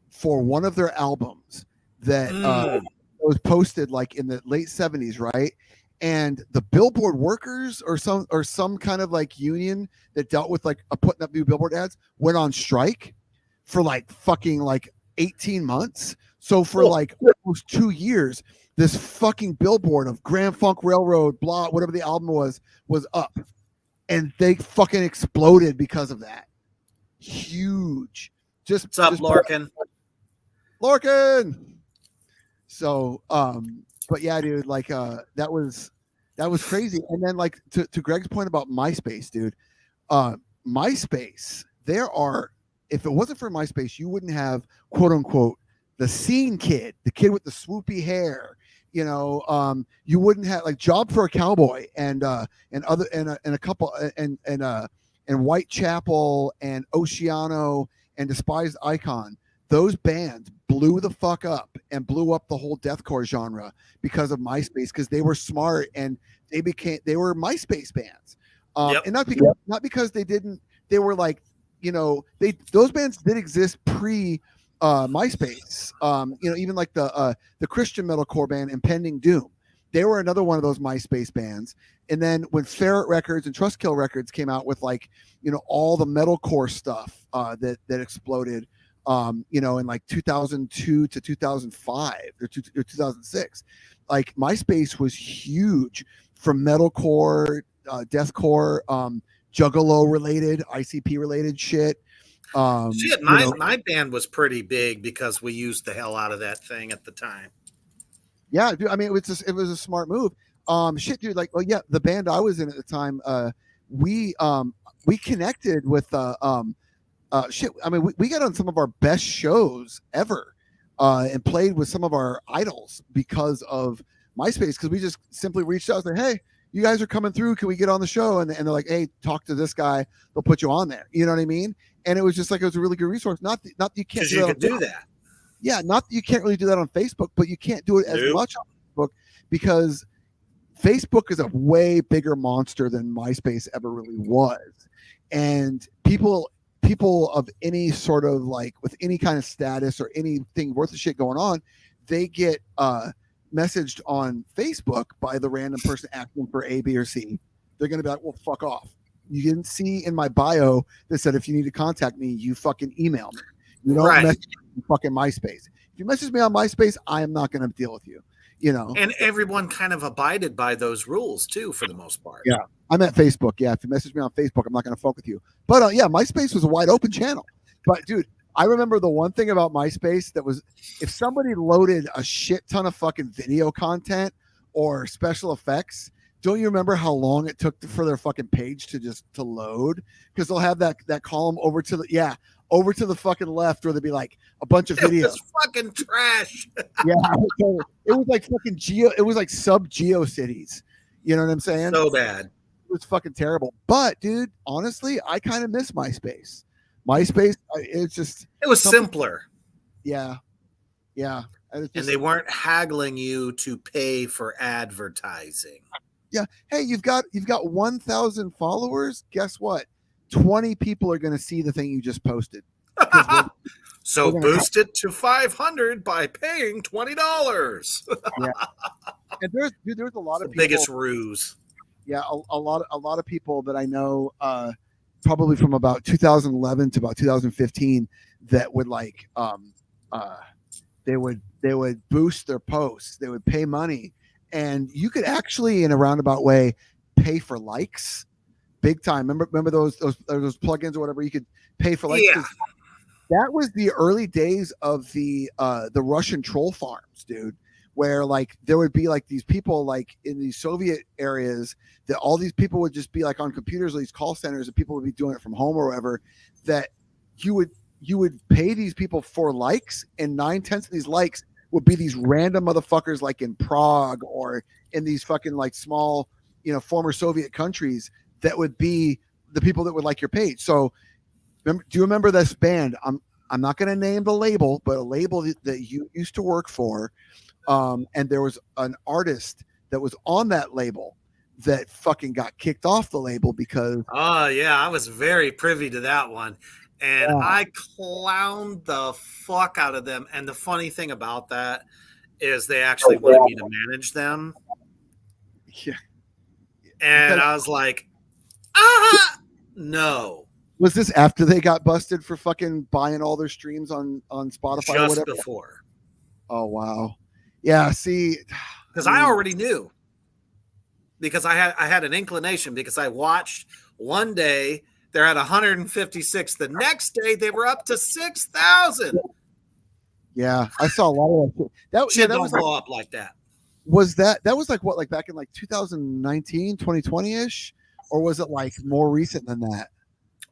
for one of their albums that was posted like in the late 70s, right? And the billboard workers or some kind of like union that dealt with like putting up new billboard ads went on strike for like fucking like 18 months. So for like almost 2 years, this fucking billboard of Grand Funk Railroad, blah, whatever the album was up. And they fucking exploded because of that. Huge. What's up, Lorcan? Lorcan. So, but yeah, dude, like that was crazy. And then like to Greg's point about MySpace, dude, MySpace, if it wasn't for MySpace, you wouldn't have quote unquote the scene kid, the kid with the swoopy hair. You know, you wouldn't have like Job for a Cowboy and other and a couple and Whitechapel and Oceano and Despised Icon. Those bands blew the fuck up and blew up the whole deathcore genre because of MySpace, because they were smart and they were MySpace bands. And not because they were like, you know, those bands did exist pre MySpace. You know, even like the Christian metalcore band Impending Doom, they were another one of those MySpace bands. And then when Ferret Records and Trustkill Records came out with like, you know, all the metalcore stuff that exploded, in like 2002 to 2005 or 2006. Like MySpace was huge from metalcore, deathcore, Juggalo related, ICP related shit. Shit, my band was pretty big because we used the hell out of that thing at the time. Yeah, dude. I mean, it was a smart move. Shit, dude. Like, yeah, the band I was in at the time, we connected with shit. I mean, we got on some of our best shows ever, and played with some of our idols because of MySpace. Because we just simply reached out and said, "Hey, you guys are coming through. Can we get on the show?" And they're like, "Hey, talk to this guy. They'll put you on there." You know what I mean? And it was just like it was a really good resource. Not that you can't do that. Yeah, not that you can't really do that on Facebook, but you can't do it as much on Facebook because Facebook is a way bigger monster than MySpace ever really was. And people of any sort of like with any kind of status or anything worth of shit going on, they get messaged on Facebook by the random person asking for A, B, or C. They're going to be like, well, fuck off. You didn't see in my bio that said if you need to contact me, you fucking email me. You don't message me fucking MySpace. If you message me on MySpace, I am not going to deal with you. And everyone kind of abided by those rules too, for the most part. Yeah, I'm at Facebook. Yeah, if you message me on Facebook, I'm not going to fuck with you. But yeah, MySpace was a wide open channel. But dude, I remember the one thing about MySpace that was if somebody loaded a shit ton of fucking video content or special effects, don't you remember how long it took for their fucking page to load? Because they'll have that column over to the fucking left where there'd be like a bunch of videos. It was fucking trash. Yeah, it was like fucking it was like sub GeoCities. You know what I'm saying? So bad. It was fucking terrible. But dude, honestly, I kind of miss MySpace. MySpace, it was simpler. Yeah. And they weren't haggling you to pay for advertising. Yeah. Hey, you've got 1,000 followers. Guess what? 20 people are going to see the thing you just posted. So boost it to 500 by paying $20. Yeah. And there's a lot of people, biggest ruse. Yeah, a lot of people that I know, probably from about 2011 to about 2015, that would like they would boost their posts. They would pay money. And you could actually, in a roundabout way, pay for likes, big time. Remember those plugins or whatever? You could pay for likes. Yeah. That was the early days of the Russian troll farms, dude. Where like there would be like these people like in these Soviet areas that all these people would just be like on computers, or these call centers, and people would be doing it from home or wherever. That you would pay these people for likes, and 9/10 of these likes would be these random motherfuckers like in Prague or in these fucking like small, former Soviet countries that would be the people that would like your page. So do you remember this band? I'm not going to name the label, but a label that you used to work for. And there was an artist that was on that label that fucking got kicked off the label because. Oh yeah. I was very privy to that one. And I clowned the fuck out of them. And the funny thing about that is they actually wanted me to manage them. Yeah. And I was like, no. Was this after they got busted for fucking buying all their streams on Spotify just or whatever? Before. Oh, wow. Yeah, see. Because I already knew. Because I had an inclination, because I watched one day they're at 156. The next day they were up to 6,000. Yeah, I saw a lot of that. Shit don't blow up like that. Was that was like what, like back in like 2019, 2020-ish? Or was it like more recent than that?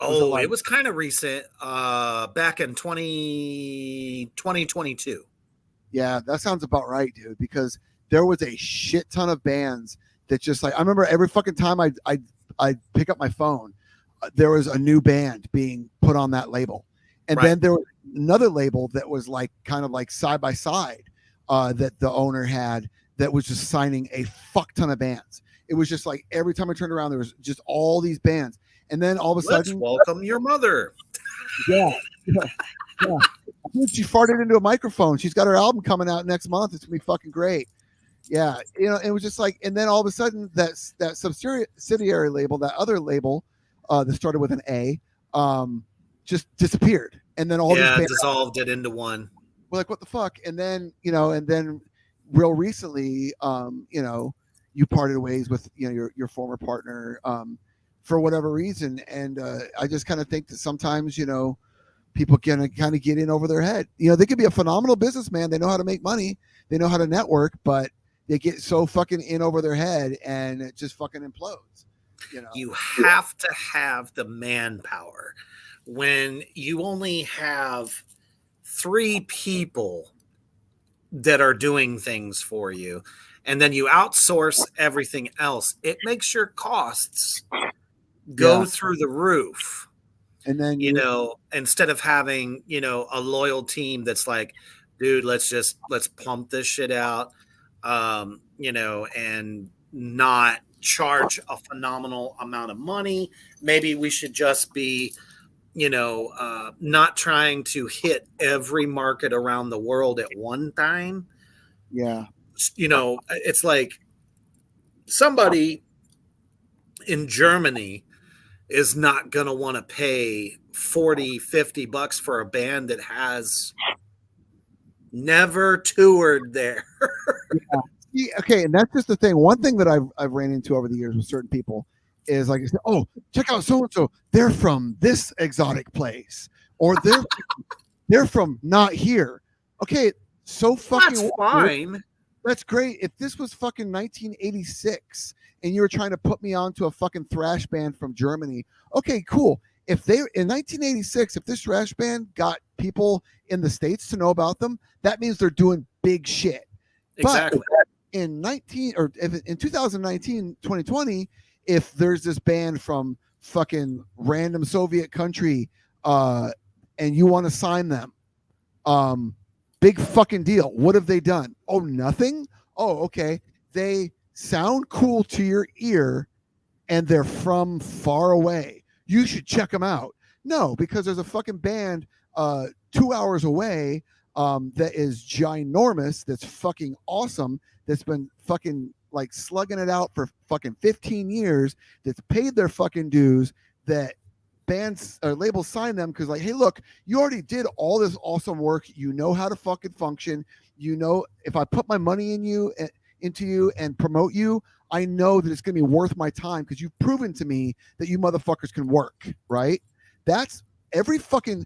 It was kind of recent, back in 2022. Yeah, that sounds about right, dude, because there was a shit ton of bands that just like, I remember every fucking time I'd pick up my phone, there was a new band being put on that label. And then there was another label that was like kind of like side by side that the owner had that was just signing a fuck ton of bands. It was just like every time I turned around, there was just all these bands. And then all of a sudden, welcome your mother. Yeah. She farted into a microphone. She's got her album coming out next month. It's gonna be fucking great. Yeah, it was just like, and then all of a sudden, that subsidiary label, that other label that started with an A, just disappeared. And then all these bands dissolved it into one. were like, what the fuck? And then, and then real recently, you parted ways with, your former partner for whatever reason. And I just kind of think that sometimes, people can kind of get in over their head. They could be a phenomenal businessman. They know how to make money. They know how to network, but they get so fucking in over their head and it just fucking implodes. You have to have the manpower. When you only have 3 people that are doing things for you, and then you outsource everything else, it makes your costs go through the roof. And then instead of having a loyal team that's like, dude, let's pump this shit out, and not charge a phenomenal amount of money. Maybe we should just be not trying to hit every market around the world at one time. Yeah. It's like somebody in Germany is not going to want to pay $40-$50 for a band that has never toured there. Yeah. Okay. And that's just the thing. One thing that I've ran into over the years with certain people is like, oh, check out so-and-so. They're from this exotic place, or they're from not here. Okay. So fucking that's fine. That's great. If this was fucking 1986 and you were trying to put me onto a fucking thrash band from Germany, okay, cool. If they in 1986, if this thrash band got people in the States to know about them, that means they're doing big shit. Exactly. But in 2019, 2020, if there's this band from fucking random Soviet country, and you want to sign them, big fucking deal. What have they done? Oh, nothing? Oh, okay. They sound cool to your ear and they're from far away. You should check them out. No, because there's a fucking band 2 hours away that is ginormous, that's fucking awesome, that's been fucking like slugging it out for fucking 15 years, that's paid their fucking dues, that bands or labels sign them because like, hey, look, you already did all this awesome work. You know how to fucking function. If I put my money into you and promote you, I know that it's going to be worth my time because you've proven to me that you motherfuckers can work, right? That's every fucking,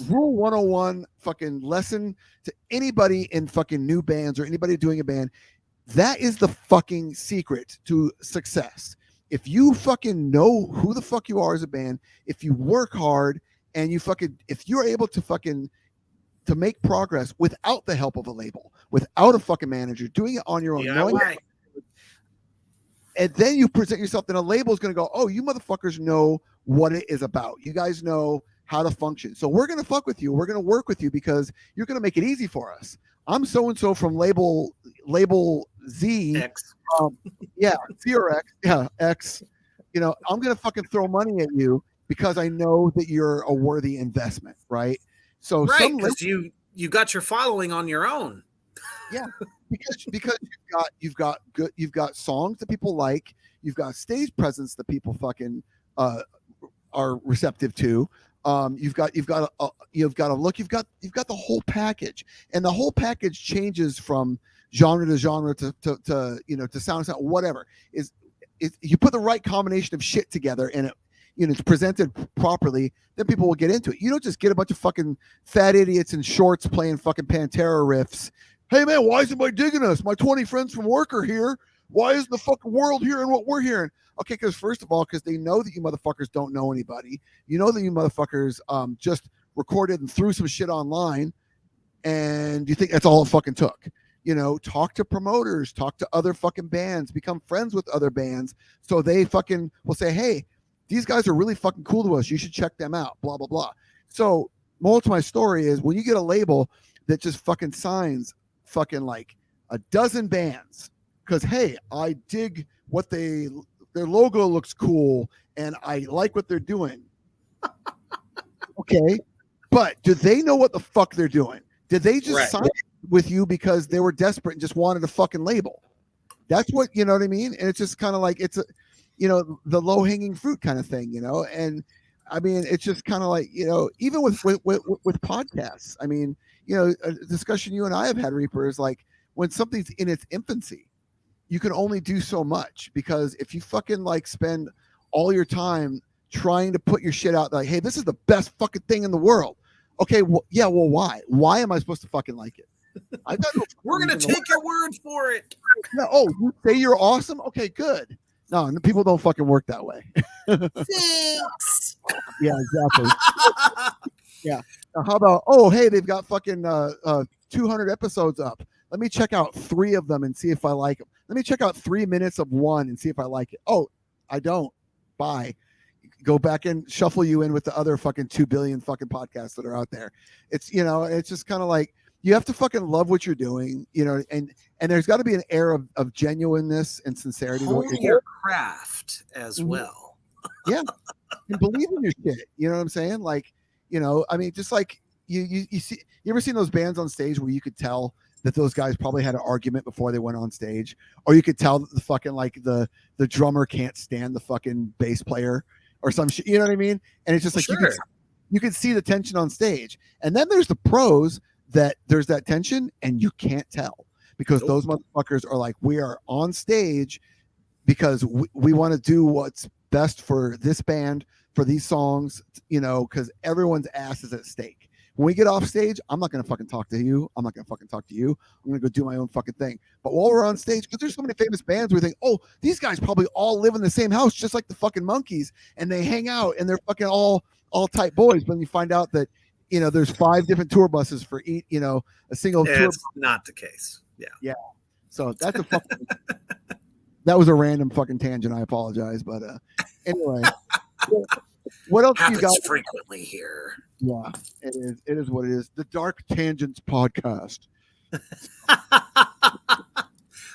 Rule 101 fucking lesson to anybody in fucking new bands or anybody doing a band. That is the fucking secret to success. If you fucking know who the fuck you are as a band, if you work hard and if you're able to make progress without the help of a label, without a fucking manager, doing it on your own, and then you present yourself, then a label is going to go, oh, you motherfuckers know what it is about. You guys know how to function. So we're going to fuck with you. We're going to work with you because you're going to make it easy for us. I'm so-and-so from label Z. X. Z or X. Yeah, X. I'm going to fucking throw money at you because I know that you're a worthy investment, right? So because you got your following on your own. Yeah, because you've got songs that people like, you've got stage presence that people fucking are receptive to. You've got a look. You've got the whole package, and the whole package changes from genre to genre to sound to sound, whatever. Is you put the right combination of shit together and it's presented properly, then people will get into it. You don't just get a bunch of fucking fat idiots in shorts playing fucking Pantera riffs. Hey man, why isn't anybody digging us? My 20 friends from work are here. Why isn't the fucking world hearing what we're hearing? Okay, because first of all, because they know that you motherfuckers don't know anybody. You know that you motherfuckers just recorded and threw some shit online, and you think that's all it fucking took. Talk to promoters, talk to other fucking bands, become friends with other bands, so they fucking will say, hey, these guys are really fucking cool to us. You should check them out, blah, blah, blah. So moral to my story is when you get a label that just fucking signs fucking like a dozen bands because, hey, I dig what their logo looks cool and I like what they're doing. Okay. But do they know what the fuck they're doing? Did they just sign with you because they were desperate and just wanted a fucking label? That's what, you know what I mean? And it's just kind of like, it's a, the low hanging fruit kind of thing, and I mean, it's just kind of like, even with podcasts. I mean, a discussion you and I have had, Reaper, is like when something's in its infancy, you can only do so much, because if you fucking like spend all your time trying to put your shit out like, hey, this is the best fucking thing in the world. Okay, well, yeah, well, why? Why am I supposed to fucking like it? I've got We're gonna take your word for it. No, you say you're awesome? Okay, good. No, people don't fucking work that way. Thanks. Yeah, exactly. Yeah. Now, how about, hey, they've got fucking 200 episodes up. Let me check out 3 of them and see if I like them. Let me check out 3 minutes of one and see if I like it. Oh, I don't. Bye. Go back and shuffle you in with the other fucking 2 billion fucking podcasts that are out there. It's, it's just kind of like, you have to fucking love what you're doing, and there's got to be an air of genuineness and sincerity. Hone your craft as well. Yeah. And believe in your shit. You know what I'm saying? Like, I mean, just like you see, you ever seen those bands on stage where you could tell that those guys probably had an argument before they went on stage, or you could tell that the fucking like the drummer can't stand the fucking bass player or some shit, you know what I mean? And it's just like, sure. you can see the tension on stage. And then there's the pros that there's that tension and you can't tell, because those motherfuckers are like, we are on stage because we want to do what's best for this band, for these songs, because everyone's ass is at stake. When we get off stage, I'm not going to fucking talk to you. I'm not going to fucking talk to you. I'm going to go do my own fucking thing. But while we're on stage, because there's so many famous bands, we think, these guys probably all live in the same house, just like the fucking Monkees, and they hang out and they're fucking all tight boys. But then you find out that, there's 5 different tour buses for each, a single tour. It's not the case. Yeah. Yeah. So that's a fucking, that was a random fucking tangent. I apologize. But anyway, what else happens you got frequently here? Yeah, it is what it is. The Dark Tangents podcast.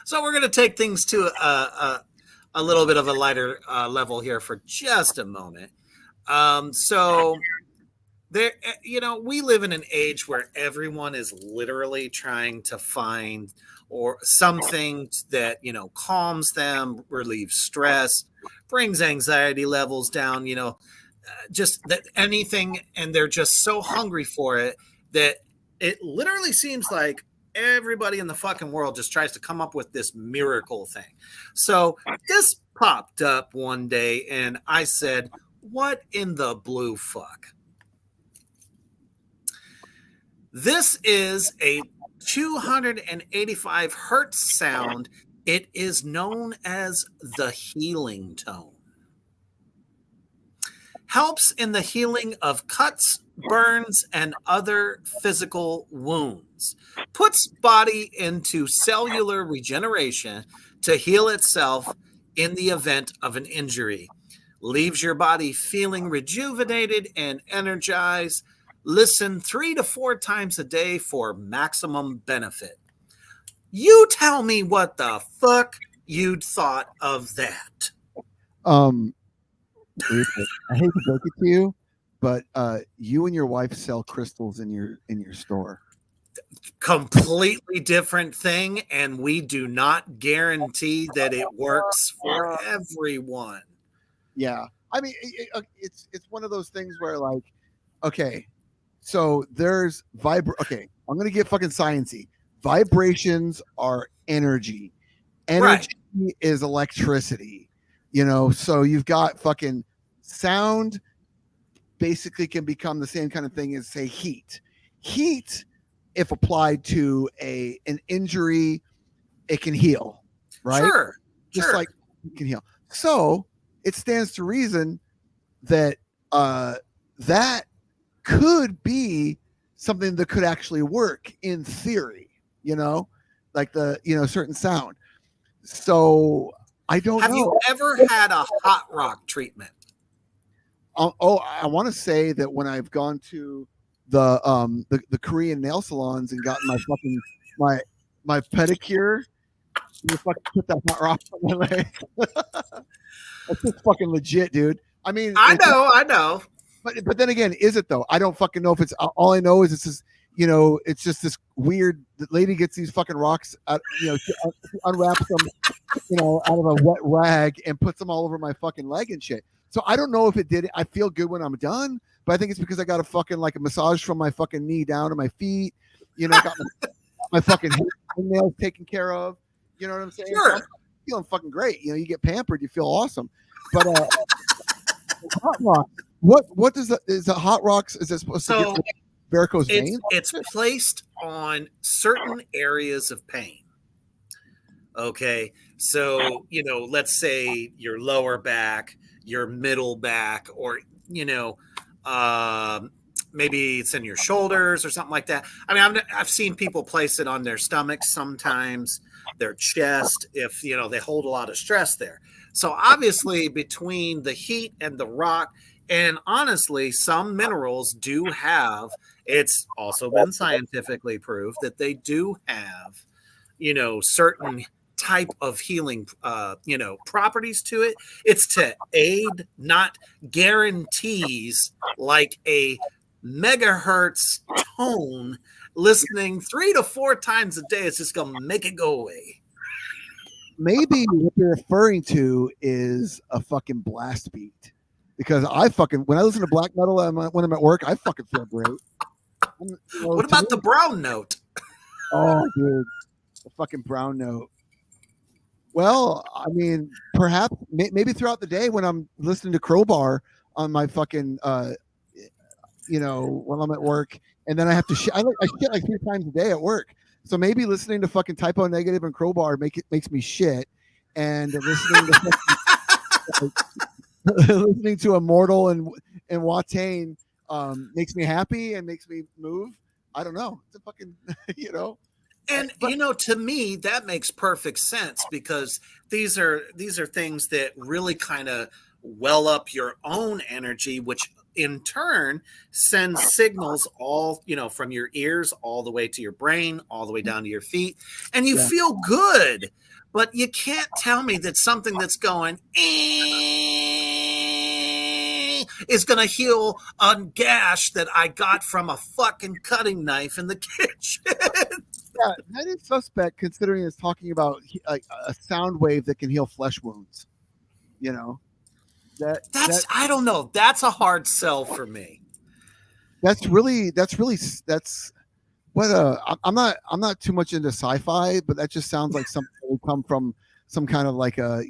So we're going to take things to a little bit of a lighter level here for just a moment. So there, we live in an age where everyone is literally trying to find or something that, calms them, relieves stress, brings anxiety levels down, just that anything, and they're just so hungry for it that it literally seems like everybody in the fucking world just tries to come up with this miracle thing. So this popped up one day and I said, what in the blue fuck? This is a 285 hertz sound. It is known as the healing tone. Helps in the healing of cuts, burns, and other physical wounds. Puts body into cellular regeneration to heal itself in the event of an injury. Leaves your body feeling rejuvenated and energized. Listen 3 to 4 times a day for maximum benefit. You tell me what the fuck you'd thought of that. I hate to break it to you, but you and your wife sell crystals in your store. Completely different thing, and we do not guarantee that it works for everyone. Yeah, I mean, it's one of those things where, like, okay, so there's Okay, I'm gonna get fucking sciencey. Vibrations are energy. Energy is electricity. So you've got fucking sound. Basically, can become the same kind of thing as, say, heat. Heat, if applied to an injury, it can heal, right? Sure. Just like it can heal. So it stands to reason that that could be something that could actually work in theory, like the, certain sound. So I don't know. Have you ever had a hot rock treatment? I want to say that when I've gone to the Korean nail salons and gotten my pedicure, you fucking put that hot rock on my leg. That's just fucking legit, dude. I mean, I know. But then again, is it though? I don't fucking know if it's. All I know is it's just, it's just this weird. The lady gets these fucking rocks out, she unwraps them, out of a wet rag and puts them all over my fucking leg and shit. So I don't know if it did. I feel good when I'm done, but I think it's because I got a fucking like a massage from my fucking knee down to my feet. You know, got my fucking nails taken care of. You know what I'm saying? Sure. So I'm feeling fucking great. You know, you get pampered, you feel awesome. But hot rock. What does is the hot rocks? Is it supposed to get varicose veins? It's placed on certain areas of pain. Okay, so let's say your lower back, your middle back, or maybe it's in your shoulders or something like that. I mean, I've seen people place it on their stomachs sometimes, their chest, if they hold a lot of stress there. So obviously, between the heat and the rock, and honestly, some minerals do have. It's also been scientifically proved that they do have, certain type of healing properties to it. It's to aid, not guarantees, like a megahertz tone listening 3 to 4 times a day. It's just gonna make it go away. Maybe what you're referring to is a fucking blast beat, because when I listen to black metal when I'm at work, I fucking feel great. What about the brown note? Oh, dude, the fucking brown note. Well, I mean, perhaps maybe throughout the day when I'm listening to Crowbar on my fucking, when I'm at work, and then I have to shit. I shit like 3 times a day at work. So maybe listening to fucking Typo Negative and Crowbar makes me shit, and listening to Immortal and Watain makes me happy and makes me move. I don't know. It's a fucking And to me, that makes perfect sense, because these are things that really kind of well up your own energy, which in turn sends signals all, from your ears all the way to your brain, all the way down to your feet, and you feel good. But you can't tell me that something that's going is going to heal a gash that I got from a fucking cutting knife in the kitchen. Yeah, that is suspect, considering it's talking about a sound wave that can heal flesh wounds. I don't know. That's a hard sell for me. That's what I'm not too much into sci-fi, but that just sounds like something that would come from some kind of like a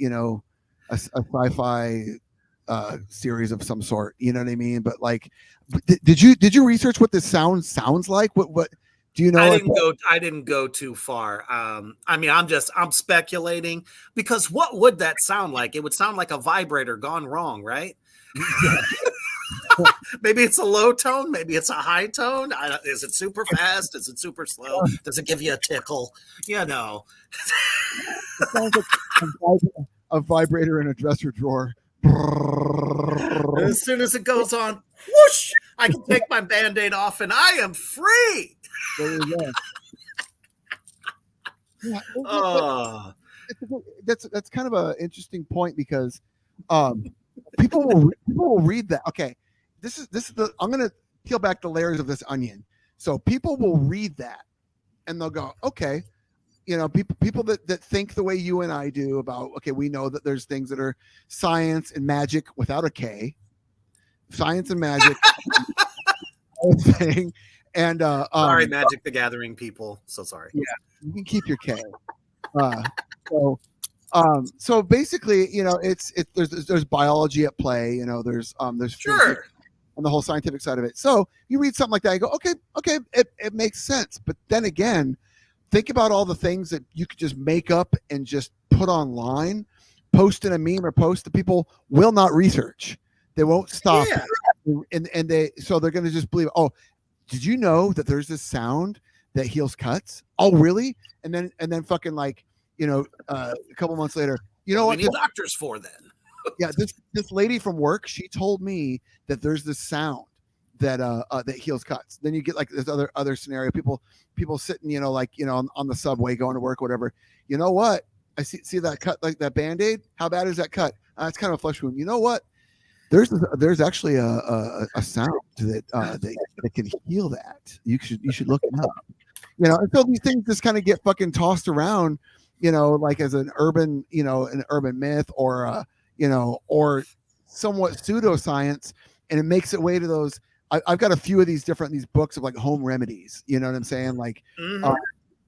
sci-fi series of some sort. You know what I mean? But like, did you research what this sounds like? What do you know? I didn't go too far. I mean, I'm speculating, because what would that sound like? It would sound like a vibrator gone wrong, right? Maybe it's a low tone. Maybe it's a high tone. Is it super fast? Is it super slow? Does it give you a tickle? It sounds like a vibrator in a dresser drawer. And as soon as it goes on, whoosh! I can take my Band-Aid off and I am free. There you go. Yeah, that's kind of an interesting point, because people will read that. Okay, this is I'm gonna peel back the layers of this onion. So people will read that and they'll go, okay, people that think the way you and I do about, okay, we know that there's things that are science and magic without a K, science and magic thing. And sorry, Magic the Gathering people. So sorry. Yeah, you can keep your K. So basically, there's biology at play. There's sure, and the whole scientific side of it. So you read something like that, you go, okay, it makes sense. But then again, think about all the things that you could just make up and just put online, post in a meme or post that people will not research. They won't stop, and they're going to just believe. Oh, did you know that there's this sound that heals cuts? Oh, really? And then fucking like, a couple months later, what need doctors for then? Yeah, this lady from work, she told me that there's this sound that heals cuts. Then you get like this other scenario, people sitting, on the subway going to work, whatever. You know what? I see that cut, like that Band-Aid. How bad is that cut? It's kind of a flesh wound. You know what? There's actually a sound that can heal that. You should look it up. And so these things just kind of get fucking tossed around, like as an urban myth, or somewhat pseudoscience, and it makes its way to those. I've got a few of these books of like home remedies. You know what I'm saying? Like,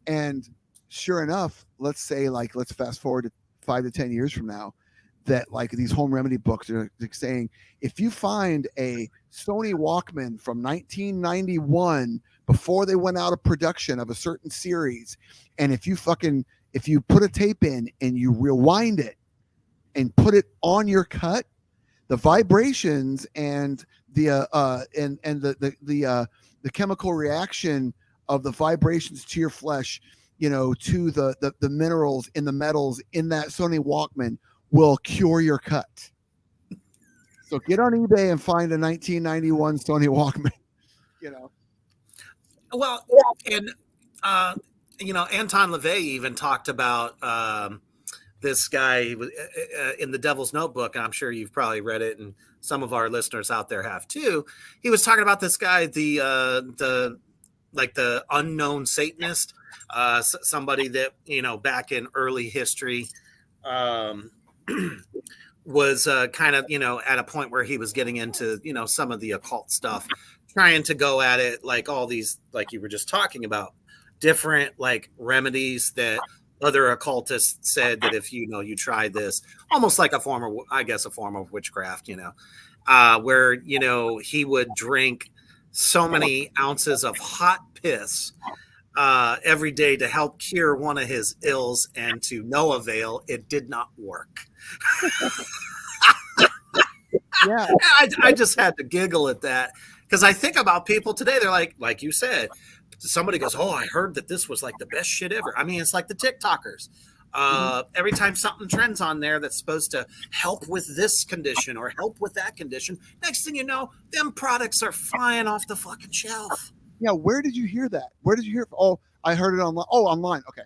and sure enough, let's fast forward to 5 to 10 years from now, that like these home remedy books are saying, if you find a Sony Walkman from 1991 before they went out of production of a certain series, and if you put a tape in and you rewind it and put it on your cut, the vibrations and the chemical reaction of the vibrations to your flesh, to the minerals in the metals in that Sony Walkman will cure your cut. So get on eBay and find a 1991 Sony Walkman. Well, and Anton LaVey even talked about this guy in The Devil's Notebook, and I'm sure you've probably read it, and some of our listeners out there have too. He was talking about this guy, the unknown Satanist, somebody that back in early history was kind of at a point where he was getting into some of the occult stuff, trying to go at it like all these, like you were just talking about, different like remedies that other occultists said that if you try this, almost like a form of witchcraft, where he would drink so many ounces of hot piss every day to help cure one of his ills, and to no avail. It did not work. Yeah, I just had to giggle at that, because I think about people today. They're like you said, somebody goes, "Oh, I heard that this was like the best shit ever." I mean, it's like the TikTokers. Every time something trends on there that's supposed to help with this condition or help with that condition, next thing you know, them products are flying off the fucking shelf. Yeah, where did you hear that? Where did you hear? Oh, I heard it online. Oh, online. Okay.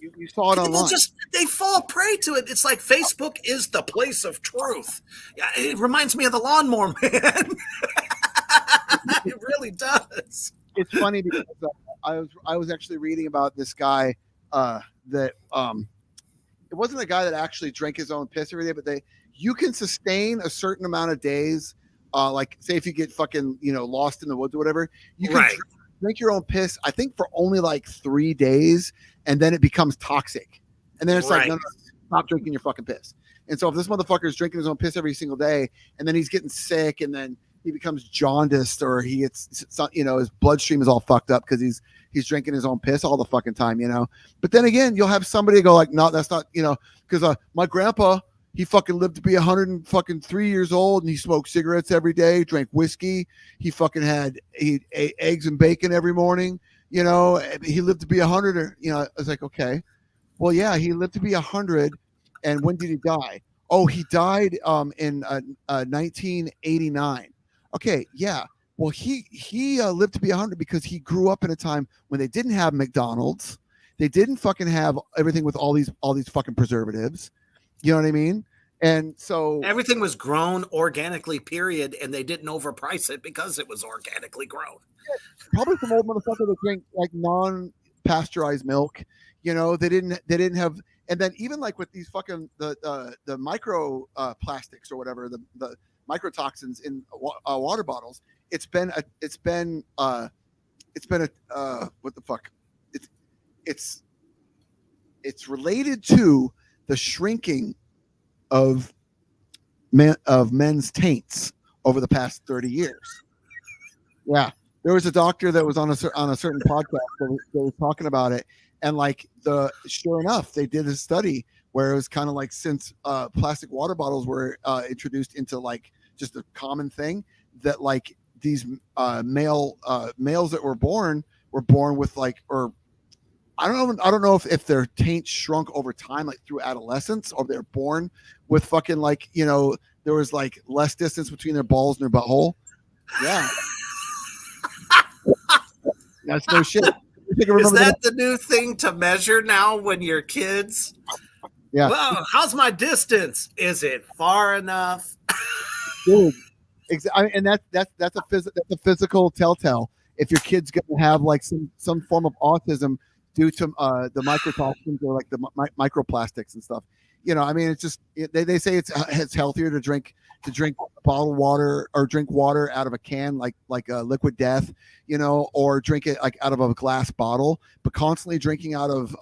You saw it online. They fall prey to it. It's like Facebook is the place of truth. Yeah, it reminds me of the Lawnmower Man. It really does. It's funny because I was actually reading about this guy that it wasn't a guy that actually drank his own piss every day, but you can sustain a certain amount of days. Like say if you get fucking lost in the woods or whatever, you can drink your own piss. I think for only like 3 days, and then it becomes toxic, and then it's like no, stop drinking your fucking piss. And so if this motherfucker is drinking his own piss every single day, and then he's getting sick, and then he becomes jaundiced, or he gets his bloodstream is all fucked up because he's drinking his own piss all the fucking time, But then again, you'll have somebody go like, no, that's not, because my grandpa, he fucking lived to be 103 years old, and he smoked cigarettes every day, drank whiskey. He ate eggs and bacon every morning. He lived to be 100. I was like, okay, well, yeah, he lived to be 100. And when did he die? Oh, he died in 1989. Okay, yeah. Well, he lived to be 100 because he grew up in a time when they didn't have McDonald's. They didn't fucking have everything with all these fucking preservatives. You know what I mean? And so everything was grown organically, period, and they didn't overprice it because it was organically grown. Probably some old motherfucker that drink like non-pasteurized milk. They didn't have, and then even like with these fucking the micro plastics or whatever, the microtoxins in water bottles. It's been what the fuck? It's related to the shrinking of men's taints over the past 30 years. Yeah, there was a doctor that was on a certain podcast that was talking about it, and sure enough, they did a study where it was kind of like since plastic water bottles were introduced into like just a common thing, that like these males that were born with I don't know if their taint shrunk over time, like through adolescence, or they're born with fucking there was like less distance between their balls and their butthole. Yeah. That's no shit. Is that the new thing to measure now when you're kids? Yeah. Well, how's my distance? Is it far enough? Dude, and that's a physical telltale. If your kid's gonna have like some form of autism due to the microtoxins or like the microplastics and stuff, I mean, it's just they say it's healthier to drink bottled water or drink water out of a can like a Liquid Death, or drink it like out of a glass bottle. But constantly drinking out of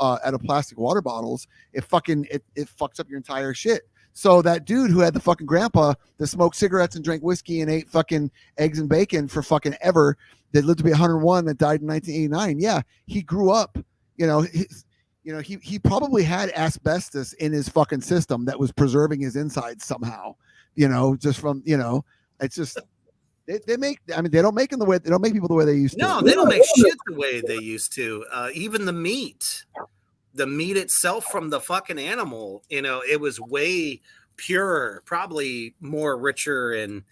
plastic water bottles, it fucks up your entire shit. So that dude who had the fucking grandpa that smoked cigarettes and drank whiskey and ate fucking eggs and bacon for fucking ever, that lived to be 101, that died in 1989. Yeah, he grew up. He probably had asbestos in his fucking system that was preserving his insides somehow. Just from it's just they make. I mean, they don't make people the way they used to. No, they don't make shit the way they used to. Even the meat itself from the fucking animal, it was way purer, probably more richer in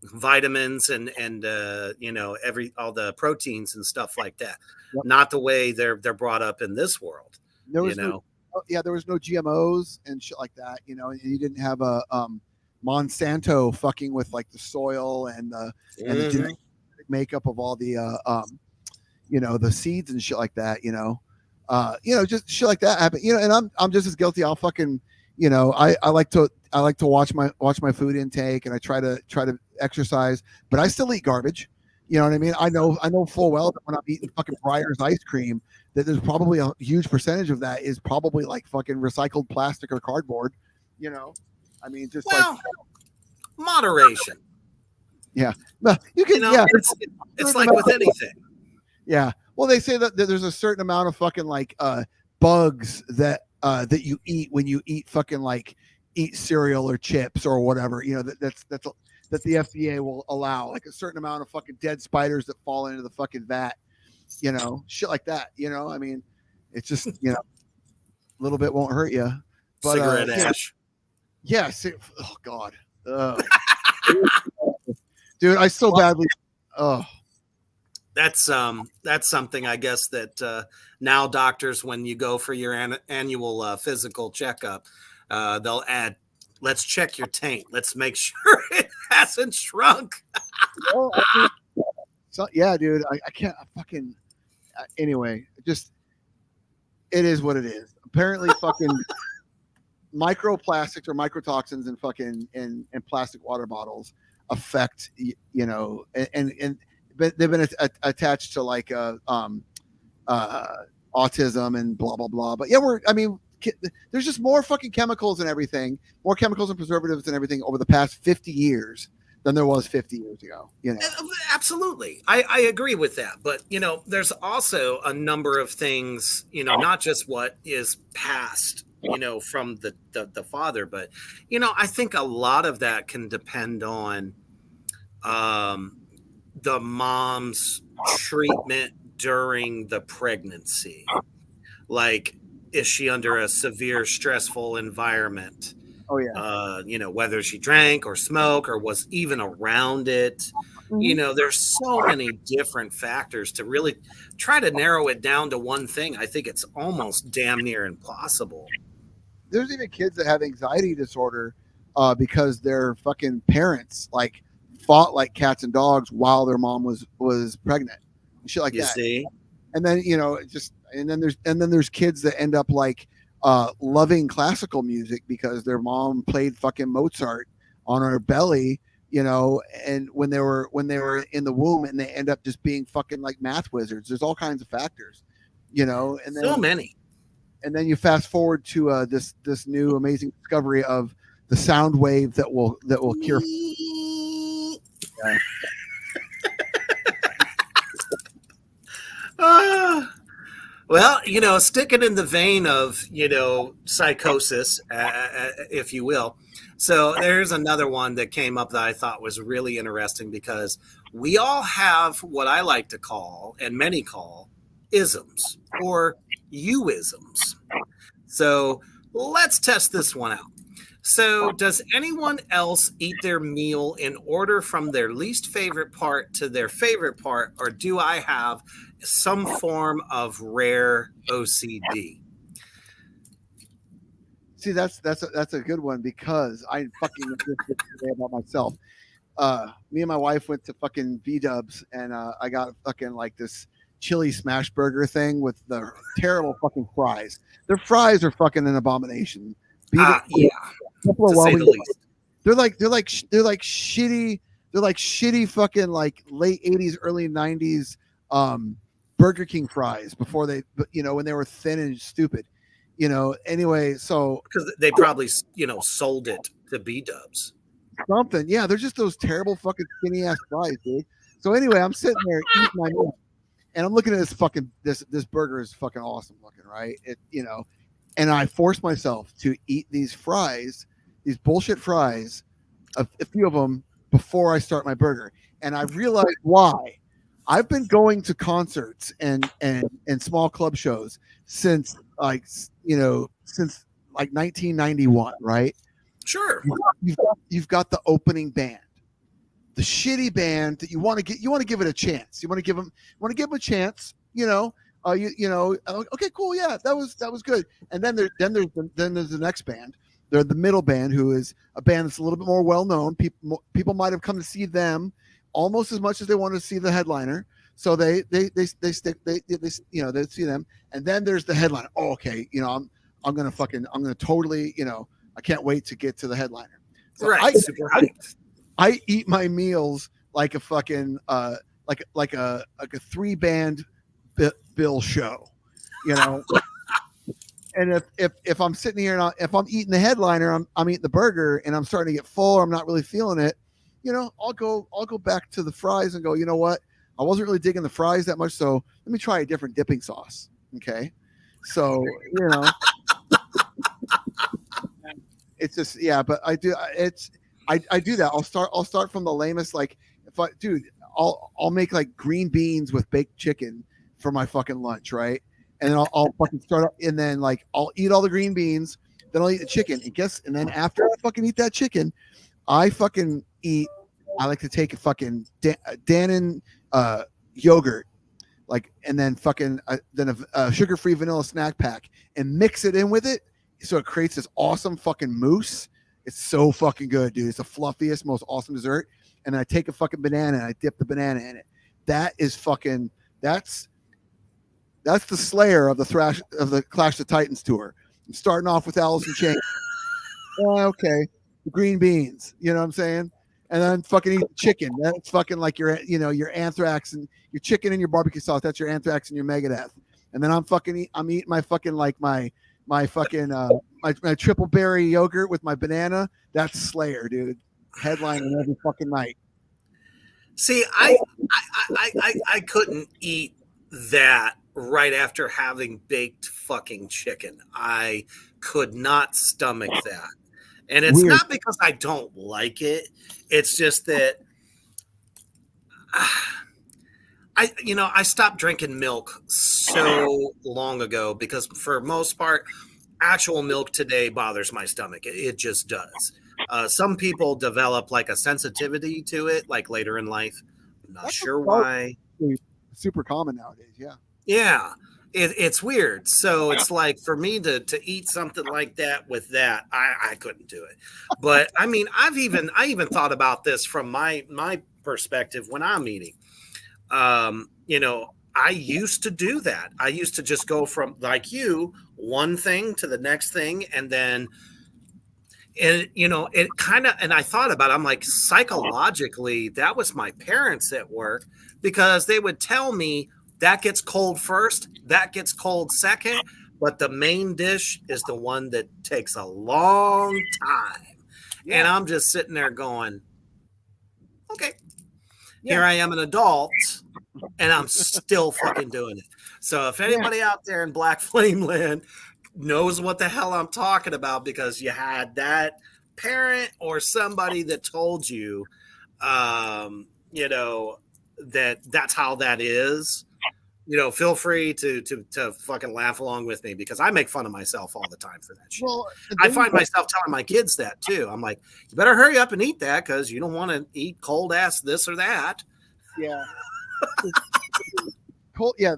vitamins and all the proteins and stuff like that. Yep. Not the way they're brought up in this world. There was no GMOs and shit like that. And you didn't have a Monsanto fucking with like the soil and the genetic makeup of all the the seeds and shit like that. Just shit like that happen. And I'm just as guilty. I'll fucking I like to watch my food intake, and I try to exercise, but I still eat garbage. You know what I mean? I know full well that when I'm eating fucking Breyer's ice cream, that there's probably a huge percentage of that is probably like fucking recycled plastic or cardboard. I mean, just moderation. Yeah, no, you can. It's like with anything. Yeah. Well, they say that there's a certain amount of fucking like bugs that you eat when you eat fucking like eat cereal or chips or whatever. That the FDA will allow, like a certain amount of fucking dead spiders that fall into the fucking vat, shit like that. I mean, it's just a little bit won't hurt you. But, cigarette ash. Yeah. Oh God. Dude, I so badly. Oh. That's something, I guess, that now doctors, when you go for your annual physical checkup, they'll add, let's check your taint. Let's make sure it hasn't shrunk. Yeah, dude, I can't fucking. Anyway, just it is what it is. Apparently, fucking microplastics or microtoxins in fucking in plastic water bottles affect and they've been attached to like autism and blah blah blah. But yeah, there's just more fucking chemicals and everything, more chemicals and preservatives and everything over the past 50 years than there was 50 years ago. Absolutely, I agree with that. But there's also a number of things, not just what is passed, from the father, but I think a lot of that can depend on the mom's treatment during the pregnancy. Like, is she under a severe stressful environment? Oh yeah. Whether she drank or smoked or was even around it. Mm-hmm. There's so many different factors to really try to narrow it down to one thing. I think it's almost damn near impossible. There's even kids that have anxiety disorder because their fucking parents like fought like cats and dogs while their mom was pregnant and shit like that. See? And then and then there's kids that end up like loving classical music because their mom played fucking Mozart on her belly, and when they were in the womb, and they end up just being fucking like math wizards. There's all kinds of factors, and then so many. And then you fast forward to this new amazing discovery of the sound wave that will cure. Well, sticking in the vein of, psychosis, if you will. So there's another one that came up that I thought was really interesting, because we all have what I like to call, and many call, isms or you-isms. So let's test this one out. So does anyone else eat their meal in order from their least favorite part to their favorite part, or do I have some form of rare OCD? See, that's a good one, because I fucking today about myself. Me and my wife went to fucking V-Dubs, and I got fucking like this chili smash burger thing with the terrible fucking fries. Their fries are fucking an abomination. Yeah, Buffalo to Wild say Wings. the least. They're like shitty. They're like shitty fucking like late 80s, early 90s Burger King fries before they, when they were thin and stupid. Anyway, so Because they probably, sold it to B-dubs. something. Yeah, they're just those terrible fucking skinny ass fries, dude. So anyway, I'm sitting there eating my meal, and I'm looking at this burger is fucking awesome looking, right? And I force myself to eat these fries, these bullshit fries, a few of them before I start my burger, and I realized why. I've been going to concerts and small club shows since since like 1991, right? Sure. You've got the opening band, the shitty band that you want to give it a chance. You want to give them a chance. Okay, cool, yeah, that was good. And then there's the next band. They're the middle band, who is a band that's a little bit more well known. People might have come to see them almost as much as they want to see the headliner. So they see them, and then there's the headliner. Oh, okay, I'm gonna totally, I can't wait to get to the headliner. So right, super hyped. I eat my meals like a fucking like a 3-band bill show, And if I'm sitting here and if I'm eating the headliner, I'm eating the burger and I'm starting to get full, or I'm not really feeling it, I'll go back to the fries and go, you know what? I wasn't really digging the fries that much, so let me try a different dipping sauce. Okay, so it's just but I do that. I'll start from the lamest. Like I'll make like green beans with baked chicken for my fucking lunch, right? And then I'll fucking start up, and then like I'll eat all the green beans, then I'll eat the chicken. And then after I fucking eat that chicken, I like to take a fucking Dannon yogurt, like, and then fucking then a sugar-free vanilla snack pack, and mix it in with it, so it creates this awesome fucking mousse. It's so fucking good, dude. It's the fluffiest, most awesome dessert. And then I take a fucking banana and I dip the banana in it. That is fucking that's the Slayer of the Clash of Titans tour. I'm starting off with Alice in Chains. Okay, the green beans. You know what I'm saying? And then fucking eat the chicken. That's fucking like your Anthrax and your chicken and your barbecue sauce. That's your Anthrax and your Megadeth. And then I'm eating my fucking like my fucking my triple berry yogurt with my banana. That's Slayer, dude. Headlining every fucking night. See, I couldn't eat that right after having baked fucking chicken. I could not stomach that. And it's Weird. not because I don't like it. It's just that I stopped drinking milk so long ago because for most part, actual milk today bothers my stomach. It just does. Some people develop like a sensitivity to it, like later in life. I'm not sure why. Super common nowadays, yeah. Yeah, it's weird. So it's like for me to eat something like that with that, I couldn't do it. But I mean, I even thought about this from my perspective when I'm eating. I used to do that. I used to just go from like one thing to the next thing, and then it kind of, and I thought about it, I'm like, psychologically, that was my parents at work, because they would tell me that gets cold first, that gets cold second, but the main dish is the one that takes a long time. Yeah. And I'm just sitting there going, okay, here I am an adult, and I'm still fucking doing it. So if anybody out there in Black Flame Land knows what the hell I'm talking about, because you had that parent or somebody that told you, that that's how that is, feel free to fucking laugh along with me, because I make fun of myself all the time for that shit. Well, I find myself telling my kids that too. I'm like, you better hurry up and eat that, because you don't want to eat cold ass this or that. Yeah. Cold, yeah.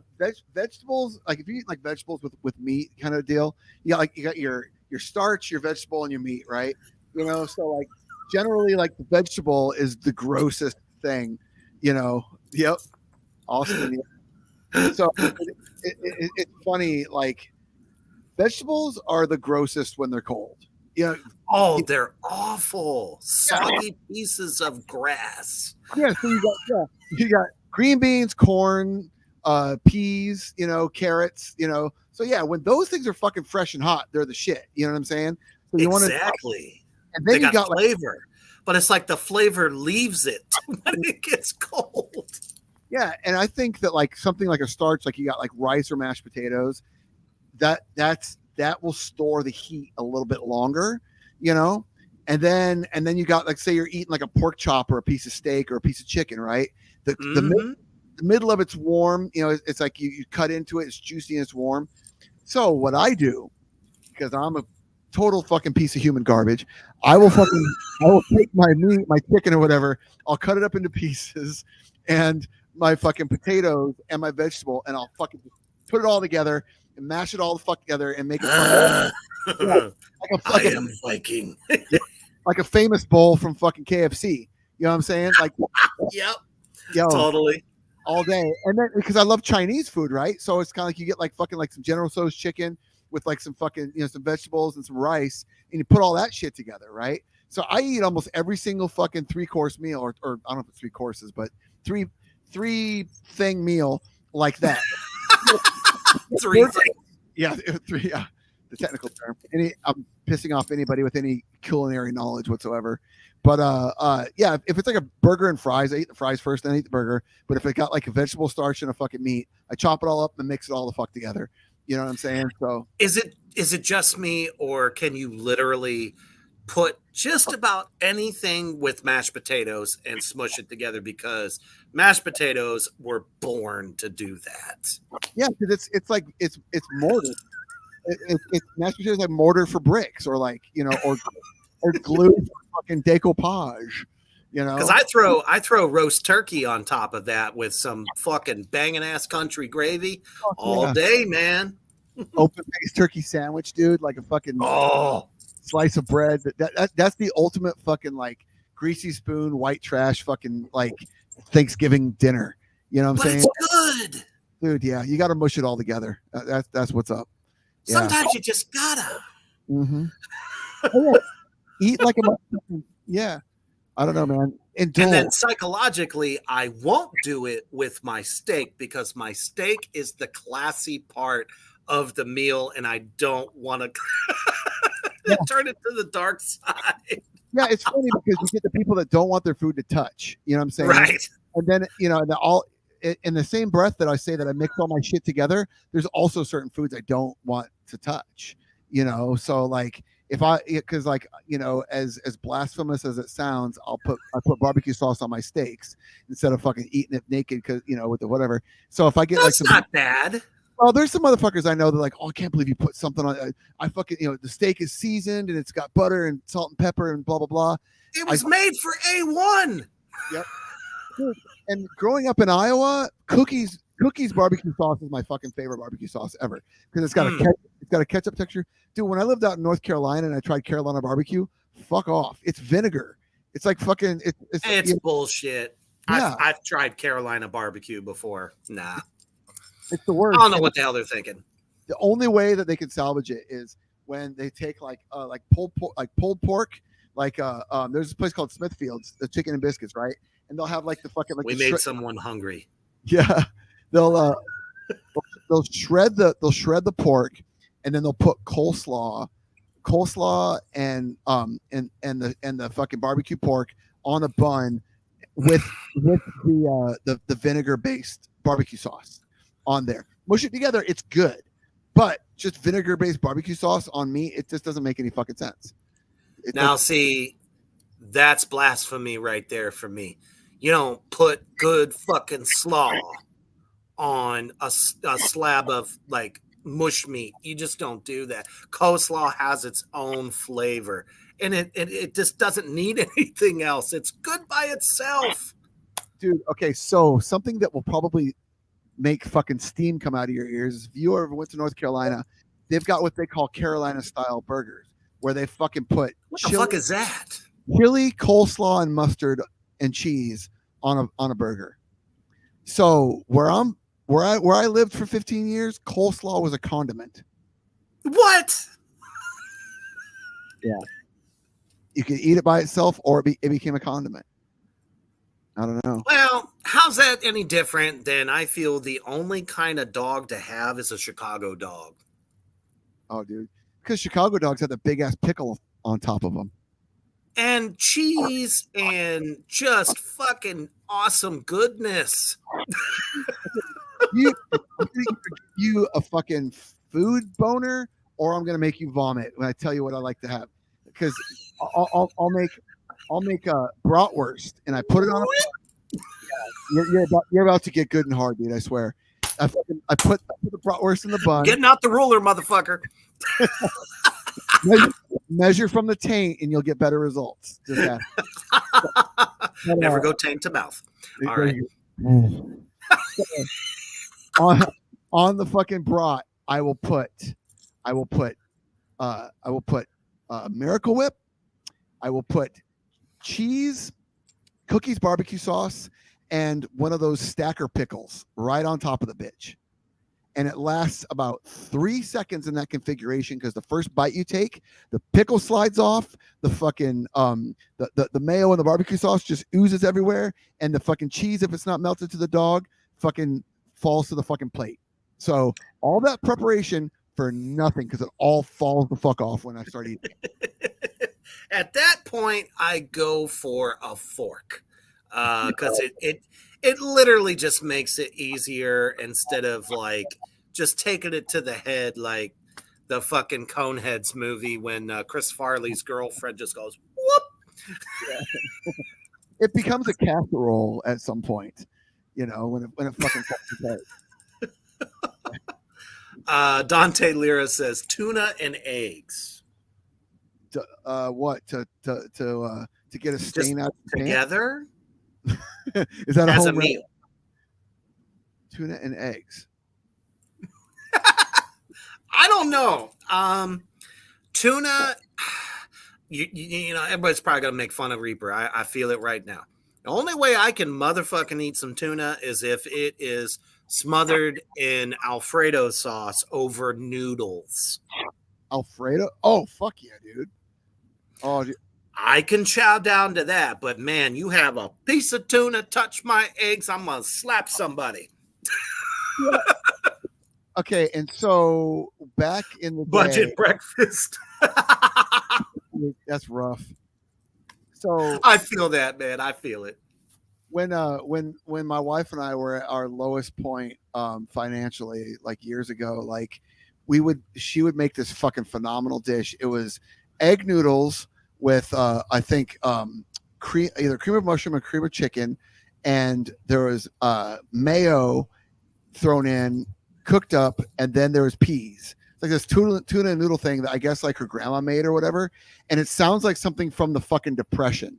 Vegetables, like if you eat like vegetables with meat kind of deal, you got your starch, your vegetable, and your meat, right? So like generally, like the vegetable is the grossest thing. Yep. Austin. Yeah. So it's funny. Like vegetables are the grossest when they're cold. You know, Oh, they're awful. Soggy pieces of grass. yeah. So you got green beans, corn, peas, carrots, So yeah, when those things are fucking fresh and hot, they're the shit. You know what I'm saying? So you want to, Exactly. and then They you got got flavor, but it's like the flavor leaves it when it gets cold. yeah, and I think that like something like a starch, like you got like rice or mashed potatoes, that will store the heat a little bit longer, and then you got like say you're eating like a pork chop or a piece of steak or a piece of chicken, right? The middle of it's warm, it's like you cut into it, it's juicy and it's warm. So what I do, because I'm a total fucking piece of human garbage, I will take my meat, my chicken or whatever, I'll cut it up into pieces, and my fucking potatoes and my vegetable, and I'll fucking put it all together and mash it all the fuck together and make it I am Viking. like a famous bowl from fucking KFC. You know what I'm saying? Like, yep, totally, all day. And then because I love Chinese food, right? So it's kind of like you get like fucking like some General Tso's chicken with like some fucking some vegetables and some rice, and you put all that shit together, right? So I eat almost every single fucking 3-course meal, or I don't know if it's 3 courses, but three thing meal like that. 3 things. Yeah, 3. Yeah, the technical term. I'm pissing off anybody with any culinary knowledge whatsoever. But yeah, if it's like a burger and fries, I eat the fries first, then I eat the burger. But if it got like a vegetable starch and a fucking meat, I chop it all up and mix it all the fuck together. You know what I'm saying? So is it just me, or can you literally put just about anything with mashed potatoes and smush it together? Because mashed potatoes were born to do that. Yeah, because it's like it's mortar. It's mashed potatoes like mortar for bricks, or like or glue for fucking decoupage. Because I throw roast turkey on top of that with some fucking banging ass country gravy all day, man. Open faced turkey sandwich, dude, like a fucking slice of bread. That's the ultimate fucking like greasy spoon, white trash, fucking like Thanksgiving dinner. You know what I'm saying? It's good, dude. Yeah, you got to mush it all together. That's what's up. Yeah. Sometimes you just gotta. Mm-hmm. Oh, yeah. Eat like a yeah. I don't know, man. And then psychologically, I won't do it with my steak because my steak is the classy part of the meal, and I don't want to turn it to the dark side. Yeah, it's funny because you get the people that don't want their food to touch. You know what I'm saying? Right. And then in the same breath that I say that I mix all my shit together, there's also certain foods I don't want to touch. So like because like as blasphemous as it sounds, I put barbecue sauce on my steaks instead of fucking eating it naked because with the whatever. So if I get that's not bad. Well, there's some motherfuckers I know that like, oh, I can't believe you put something on. I fucking the steak is seasoned and it's got butter and salt and pepper and blah blah blah. It was made for A1. Yep. And growing up in Iowa, Cookies barbecue sauce is my fucking favorite barbecue sauce ever because it's got a ketchup texture. Dude, when I lived out in North Carolina and I tried Carolina barbecue, fuck off. It's vinegar. It's like fucking. It's bullshit. Yeah. I've tried Carolina barbecue before. Nah, it's the worst. I don't know what the hell they're thinking. The only way that they can salvage it is when they take like pulled pork. Like there's a place called Smithfield's, the chicken and biscuits, right? And they'll have like the fucking like. We made someone hungry. Yeah, they'll shred the pork, and then they'll put coleslaw and the fucking barbecue pork on a bun with the vinegar based barbecue sauce on there. Mush it together, it's good, but just vinegar based barbecue sauce on meat, it just doesn't make any fucking sense. See, that's blasphemy right there for me. You don't put good fucking slaw on a slab of like mush meat. You just don't do that. Coleslaw has its own flavor, and it just doesn't need anything else. It's good by itself. Dude, okay, so something that will probably make fucking steam come out of your ears is if you ever went to North Carolina, they've got what they call Carolina style burgers, where they fucking put what the fuck is that? Chili, coleslaw, and mustard and cheese on a burger. So where I lived for 15 years, coleslaw was a condiment. What? You could eat it by itself, or it became a condiment. I don't know. Well, how's that any different than I feel the only kind of dog to have is a Chicago dog? Oh, dude. Because Chicago dogs have the big ass pickle on top of them. And cheese and just fucking awesome goodness. You a fucking food boner, or I'm gonna make you vomit when I tell you what I like to have. Because I'll make a bratwurst and I put it on. You're about to get good and hard, dude. I swear. I put the bratwurst in the bun. Getting out the ruler, motherfucker. Measure from the taint, and you'll get better results. Just Never go taint to mouth. All right. On the fucking brat, I will put Miracle Whip. I will put cheese, cookies, barbecue sauce, and one of those stacker pickles right on top of the bitch. And it lasts about 3 seconds in that configuration because the first bite you take, the pickle slides off, the fucking the mayo and the barbecue sauce just oozes everywhere, and the fucking cheese, if it's not melted to the dog, fucking falls to the fucking plate. So all that preparation for nothing because it all falls the fuck off when I start eating. At that point, I go for a fork because it literally just makes it easier instead of like just taking it to the head like the fucking Coneheads movie when Chris Farley's girlfriend just goes whoop. Yeah. It becomes a casserole at some point, you know, when it fucking falls apart. Dante Lira says tuna and eggs. What to get a stain out of together? Is that as a a meal? Tuna and eggs. I don't know. Tuna. You know, everybody's probably gonna make fun of Reaper. I feel it right now. The only way I can motherfucking eat some tuna is if it is smothered in Alfredo sauce over noodles. Alfredo? Oh, fuck yeah, dude. Oh, dude. I can chow down to that, but man, you have a piece of tuna touch my eggs, I'm gonna slap somebody. Yeah. Okay, and so back in the budget day, breakfast. That's rough. So I feel that, man. I feel it. When my wife and I were at our lowest point financially, like years ago, like she would make this fucking phenomenal dish. It was egg noodles with I think either cream of mushroom or cream of chicken, and there was mayo thrown in, cooked up, and then there was peas. It's like this tuna and noodle thing that I guess like her grandma made or whatever. And it sounds like something from the fucking Depression,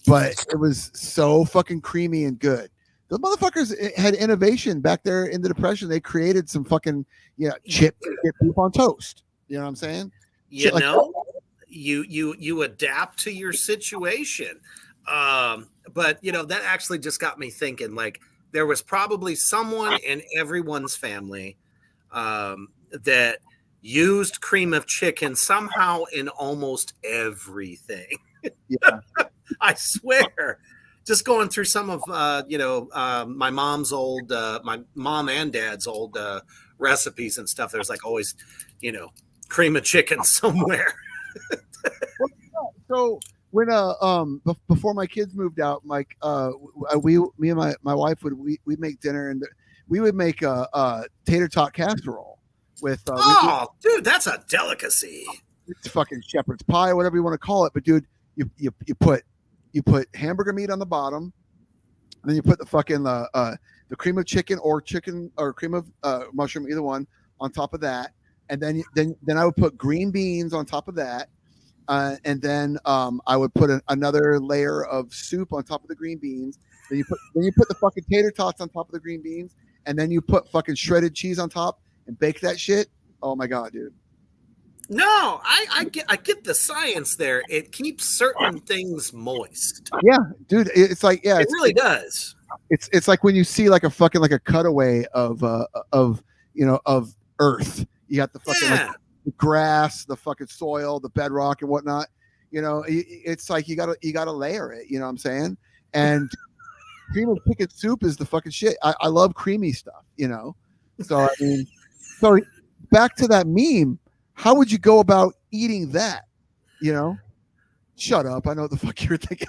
but it was so fucking creamy and good. The motherfuckers had innovation back there in the Depression. They created some fucking chip beef on toast. You know what I'm saying? You know, you adapt to your situation. But that actually just got me thinking, like, there was probably someone in everyone's family that used cream of chicken somehow in almost everything. Yeah. I swear. Just going through some of my mom's old my mom and dad's old recipes and stuff, there's like always cream of chicken somewhere. So when before my kids moved out, me and my wife we'd make dinner, and we would make a tater tot casserole with dude, that's a delicacy. It's fucking shepherd's pie, whatever you want to call it, but dude, you put hamburger meat on the bottom, and then you put the fucking the cream of chicken or cream of mushroom, either one, on top of that, and then I would put green beans on top of that. And then I would put another layer of soup on top of the green beans. Then you put the fucking tater tots on top of the green beans, and then you put fucking shredded cheese on top and bake that shit. Oh my god, dude! No, I get the science there. It keeps certain things moist. Yeah, dude, it's like it really does. It's like when you see like a fucking like a cutaway of Earth. You got the fucking the grass, the fucking soil, the bedrock, and whatnot. It's like you gotta layer it. You know what I'm saying? And cream of chicken soup is the fucking shit. I love creamy stuff. So I mean, so back to that meme. How would you go about eating that? Shut up. I know what the fuck you're thinking.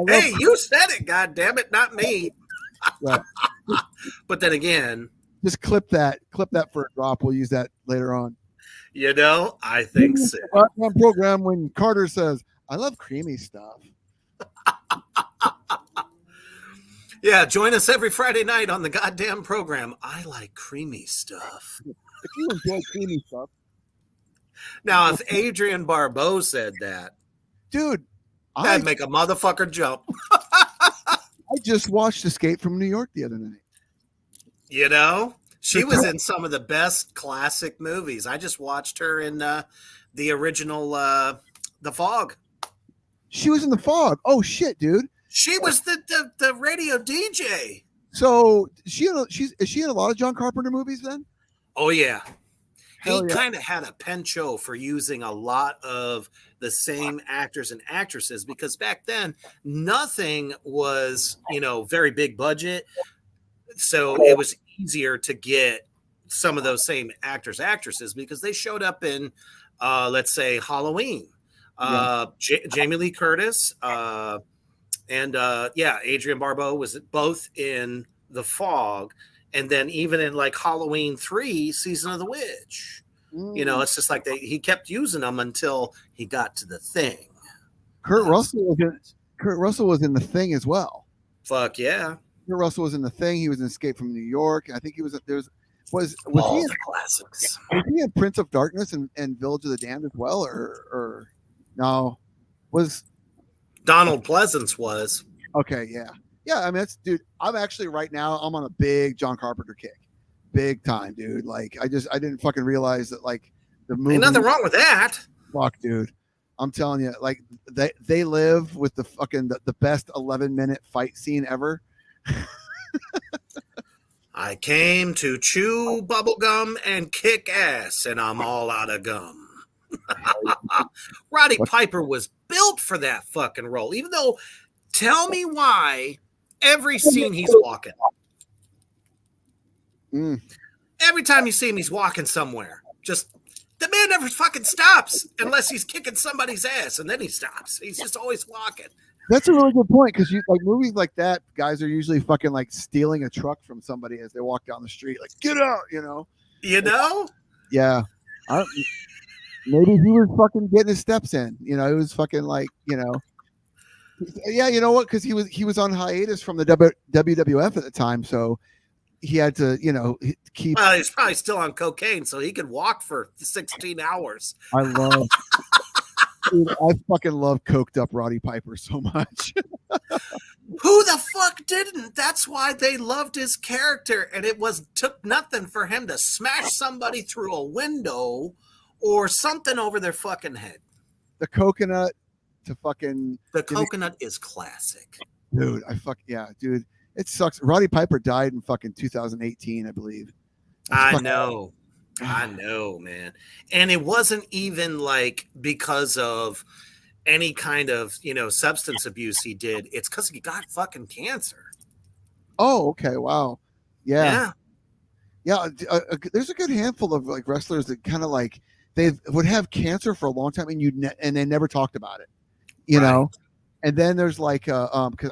Hey, you said it, God damn it, not me. Yeah. But then again, just clip that for a drop. We'll use that later on. I think so. One program when Carter says, "I love creamy stuff." Yeah, join us every Friday night on the goddamn program. I like creamy stuff. If you enjoy creamy stuff. Now, if Adrian Barbeau said that, dude, I'd make a motherfucker jump. I just watched Escape from New York the other night. She was in some of the best classic movies. I just watched her in the original The Fog. She was in The Fog. Oh shit, dude. She was the radio DJ. So is she in a lot of John Carpenter movies then? Oh yeah. He kind of had a penchant for using a lot of the same actors and actresses because back then nothing was, very big budget. So it was easier to get some of those same actors, actresses because they showed up in, let's say, Halloween. Jamie Lee Curtis and Adrian Barbeau was both in The Fog. And then even in like Halloween 3, Season of the Witch, it's just like he kept using them until he got to The Thing. Kurt Russell was in The Thing as well. Fuck yeah. Kurt Russell was in The Thing. He was in Escape from New York. I think he was was all he in the classics. Was he in Prince of Darkness and Village of the Damned as well, or no? Was Donald Pleasance was. Okay, yeah. Yeah, I mean, dude, I'm actually right now, I'm on a big John Carpenter kick. Big time, dude. Like, I didn't fucking realize that, like, the movie. Ain't nothing wrong with that. Fuck, dude. I'm telling you, like, they live with the fucking, the best 11-minute fight scene ever. I came to chew bubblegum and kick ass, and I'm all out of gum. Roddy Piper was built for that fucking role, even though, tell me why every scene he's walking. Every time you see him, he's walking somewhere. Just the man never fucking stops unless he's kicking somebody's ass, and then he stops. He's just always walking. That's a really good point because like movies like that, guys are usually fucking like stealing a truck from somebody as they walk down the street. Like, get out, Yeah, maybe he was fucking getting his steps in. He was fucking like, Yeah, you know what? Because he was on hiatus from the WWF at the time, so he had to, keep. Well, he's probably still on cocaine, so he could walk for 16 hours. Dude, I fucking love coked up Roddy Piper so much. Who the fuck didn't? That's why they loved his character, and it took nothing for him to smash somebody through a window or something over their fucking head. The coconut. The coconut is classic, dude. Dude. It sucks. Roddy Piper died in fucking 2018, I believe. I know, man. And it wasn't even like because of any kind of substance abuse he did. It's because he got fucking cancer. Oh, okay, wow, yeah. There's a good handful of like wrestlers that kind of like they would have cancer for a long time, and they never talked about it. And then there's like because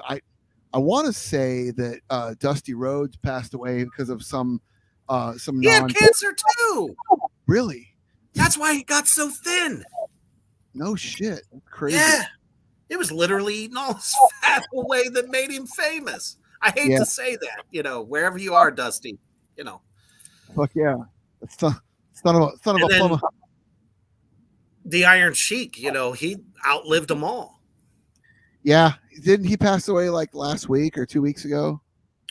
I want to say that Dusty Rhodes passed away because of some he had cancer too. Really? That's why he got so thin. No shit. That's crazy. Yeah. It was literally eating all his fat away that made him famous. I hate to say that, wherever you are, Dusty, Fuck yeah. Son of a plumber. The Iron Sheik, he outlived them all. Yeah, didn't he pass away like last week or 2 weeks ago?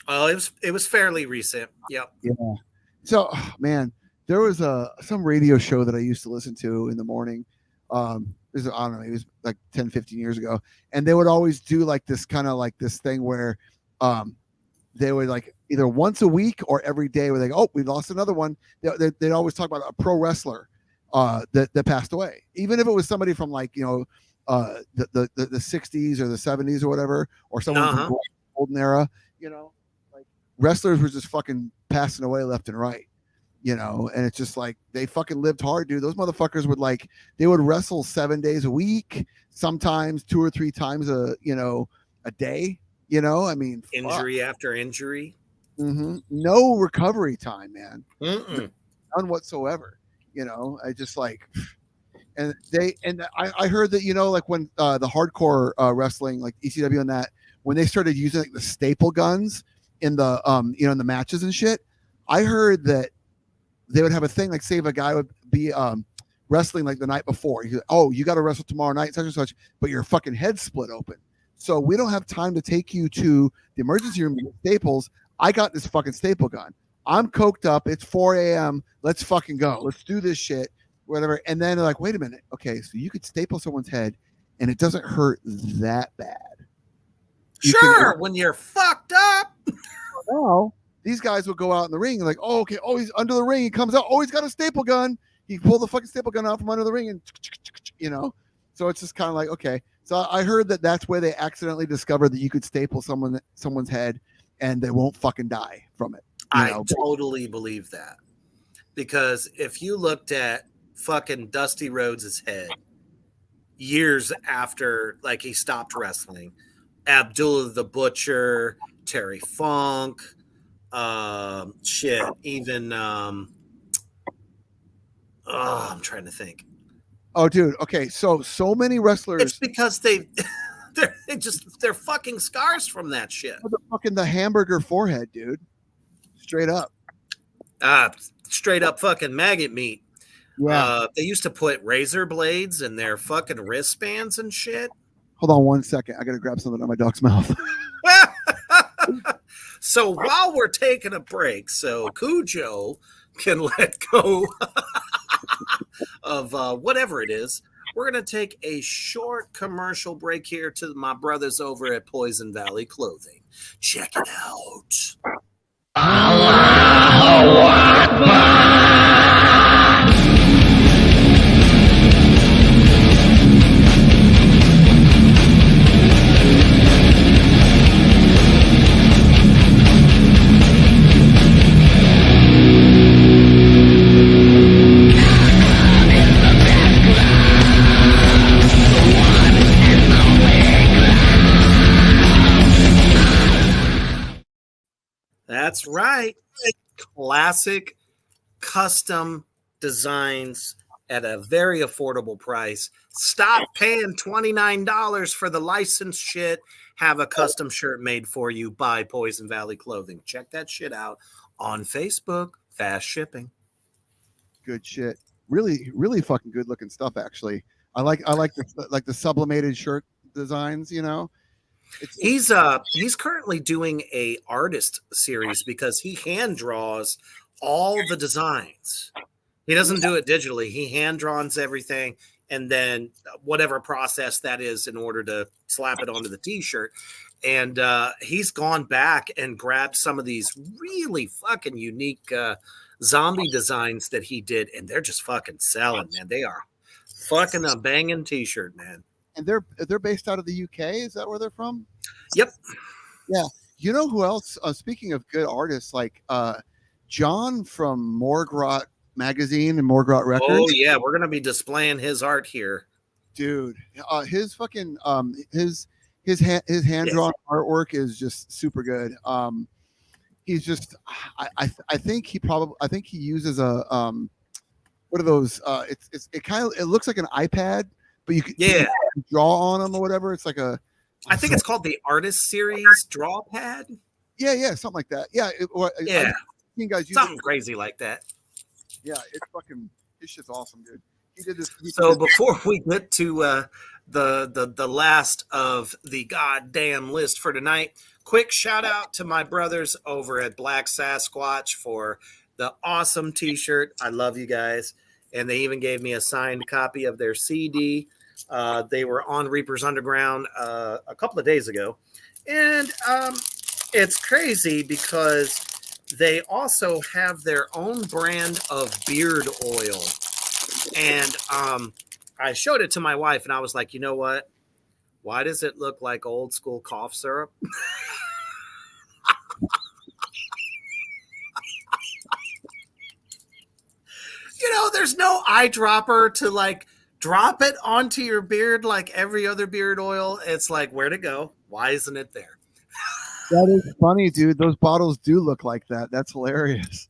Oh, it was fairly recent. Yep. Yeah. So, man, there was some radio show that I used to listen to in the morning. I don't know, it was like 10, 15 years ago, and they would always do like this kind of like this thing where they would like either once a week or every day where they go, oh, we lost another one. They'd always talk about a pro wrestler that passed away, even if it was somebody from like the 60s or the 70s or whatever, or someone from the golden era. Like wrestlers were just fucking passing away left and right. And it's just like they fucking lived hard, dude. Those motherfuckers they would wrestle 7 days a week, sometimes 2 or 3 times a day. I mean, injury after injury. Mm-hmm. No recovery time, man. Mm-mm. None whatsoever. I just like, and I heard that like when the hardcore wrestling, like ECW and that, when they started using like the staple guns in the in the matches and shit, I heard that they would have a thing like, say if a guy would be wrestling like the night before, oh, you got to wrestle tomorrow night, such and such, but your fucking head split open. So we don't have time to take you to the emergency room with staples. I got this fucking staple gun. I'm coked up. It's 4 a.m. Let's fucking go. Let's do this shit, whatever. And then they're like, wait a minute. Okay, so you could staple someone's head and it doesn't hurt that bad. Sure, when you're fucked up. Now, these guys would go out in the ring and like, oh, okay, oh, he's under the ring. He comes out. Oh, he's got a staple gun. He pulled the fucking staple gun out from under the ring and, So it's just kind of like, okay. So I heard that that's where they accidentally discovered that you could staple someone's head and they won't fucking die from it. I totally believe that. Because if you looked at fucking Dusty Rhodes' head years after like he stopped wrestling, Abdullah the Butcher, Terry Funk, even I'm trying to think. Oh, dude. Okay, so many wrestlers. It's because they're fucking scars from that shit. The hamburger forehead, dude. Straight up. Straight up fucking maggot meat. Yeah. They used to put razor blades in their fucking wristbands and shit. Hold on 1 second. I gotta grab something out of my dog's mouth. So while we're taking a break, so Cujo can let go of whatever it is, we're going to take a short commercial break here to my brothers over at Poison Valley Clothing. Check it out. Allahu Akbar. That's right. Classic custom designs at a very affordable price. Stop paying $29 for the licensed shit. Have a custom shirt made for you by Poison Valley Clothing. Check that shit out on Facebook. Fast shipping. Good shit. Really, really fucking good looking stuff, actually. I like the sublimated shirt designs, He's currently doing a artist series because he hand draws all the designs. He doesn't do it digitally. He hand draws everything, and then whatever process that is in order to slap it onto the t-shirt. And he's gone back and grabbed some of these really fucking unique zombie designs that he did, and they're just fucking selling, man. They are fucking a banging t-shirt, man. And they're based out of the UK. Is that where they're from? Yep. Yeah. You know who else? Speaking of good artists, like John from Morgrot Magazine and Morgrot Records. Oh yeah, we're gonna be displaying his art here, dude. His fucking his hand drawn artwork is just super good. He's just I think he uses a what are those? It looks like an iPad. But you can draw on them or whatever. It's like I think it's called the Artist Series Draw Pad. Yeah, something like that. Yeah, I've seen guys use something crazy like that. Yeah, his shit's awesome, dude. He did this. Before we get to the last of the goddamn list for tonight, quick shout out to my brothers over at Black Sasquatch for the awesome T-shirt. I love you guys, and they even gave me a signed copy of their CD. They were on Reaper's Underground a couple of days ago. And it's crazy because they also have their own brand of beard oil. And I showed it to my wife and I was like, you know what? Why does it look like old school cough syrup? There's no eyedropper to like drop it onto your beard like every other beard oil. It's like, where'd it go? Why isn't it there? That is funny, dude. Those bottles do look like that. That's hilarious.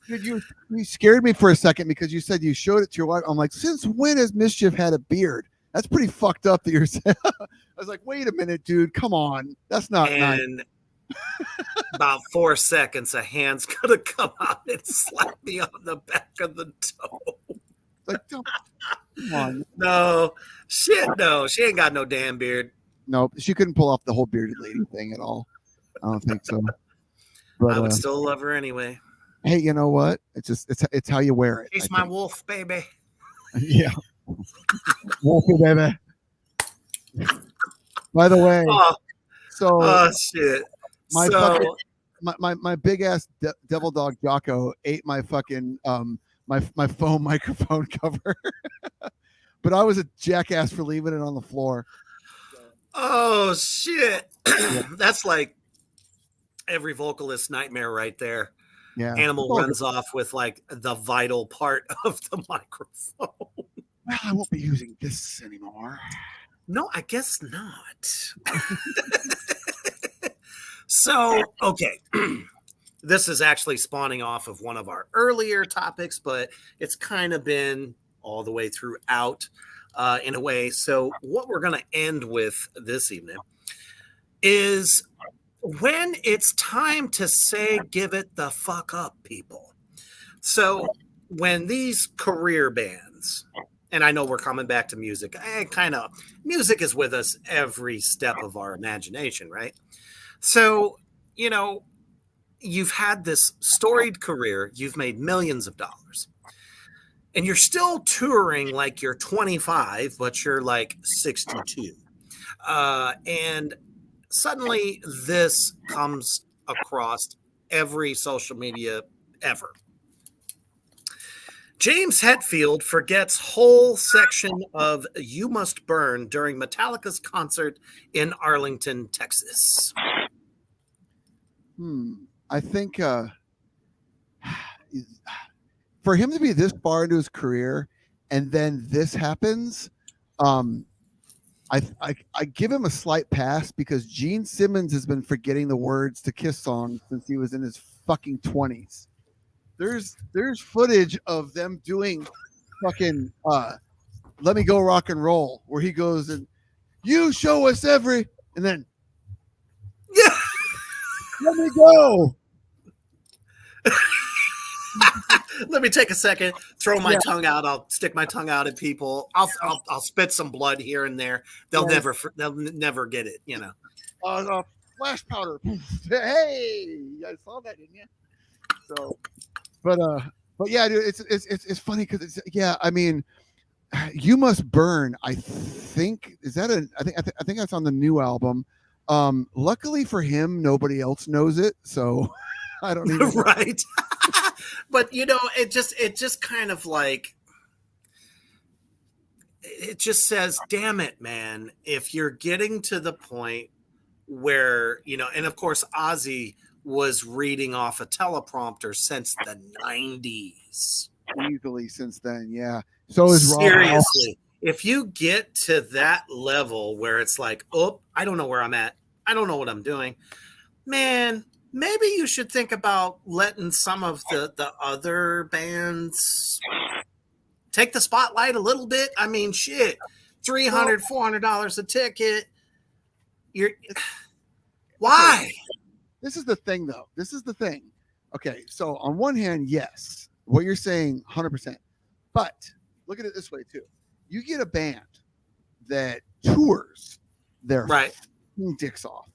Dude, you scared me for a second because you said you showed it to your wife. I'm like, since when has Mischief had a beard? That's pretty fucked up that you're saying. I was like, wait a minute, dude. Come on. That's not nice. And about 4 seconds, a hand's gonna come out and slap me on the back of the toe. Like, come on. No, shit, no. She ain't got no damn beard. No, she couldn't pull off the whole bearded lady thing at all. I don't think so. But I would still love her anyway. Hey, you know what? It's how you wear it. She's my wolf, baby. Yeah. Wolfie, baby. By the way, oh shit. My big ass devil dog Jocko ate my fucking my foam microphone cover. But I was a jackass for leaving it on the floor. Oh shit. That's like every vocalist's nightmare right there. Yeah. Animal runs off with like the vital part of the microphone. Well, I won't be using this anymore. No, I guess not. So, okay. This is actually spawning off of one of our earlier topics, but it's kind of been all the way throughout in a way. So what we're going to end with this evening is when it's time to say, give it the fuck up, people. So when these career bands, and I know we're coming back to music, music is with us every step of our imagination, right? So, you've had this storied career, you've made millions of dollars, and you're still touring like you're 25, but you're like 62. And suddenly this comes across every social media ever. James Hetfield forgets whole section of You Must Burn during Metallica's concert in Arlington, Texas. I think for him to be this far into his career and then this happens, I give him a slight pass because Gene Simmons has been forgetting the words to Kiss songs since he was in his fucking 20s. There's footage of them doing fucking Let Me Go Rock and Roll where he goes and you show us and then yeah, let me go. Let me take a second, throw my tongue out. I'll stick my tongue out at people. I'll spit some blood here and there. They'll never get it, Flash powder. Hey, you guys saw that, didn't you? So, but yeah, dude, it's funny because I mean, You Must Burn. I think I think that's on the new album. Luckily for him, nobody else knows it, so I don't even right. But it just kind of like it just says, damn it, man, if you're getting to the point where, and of course Ozzy was reading off a teleprompter since the 90s. Easily since then, yeah. So is Rob. Seriously, if you get to that level where it's like, oh, I don't know where I'm at, I don't know what I'm doing, man, maybe you should think about letting some of the other bands take the spotlight a little bit. I mean, shit, $300, $400 a ticket. Why? This is the thing, though. This is the thing. Okay, so on one hand, yes, what you're saying, 100%. But look at it this way, too. You get a band that tours their dicks off.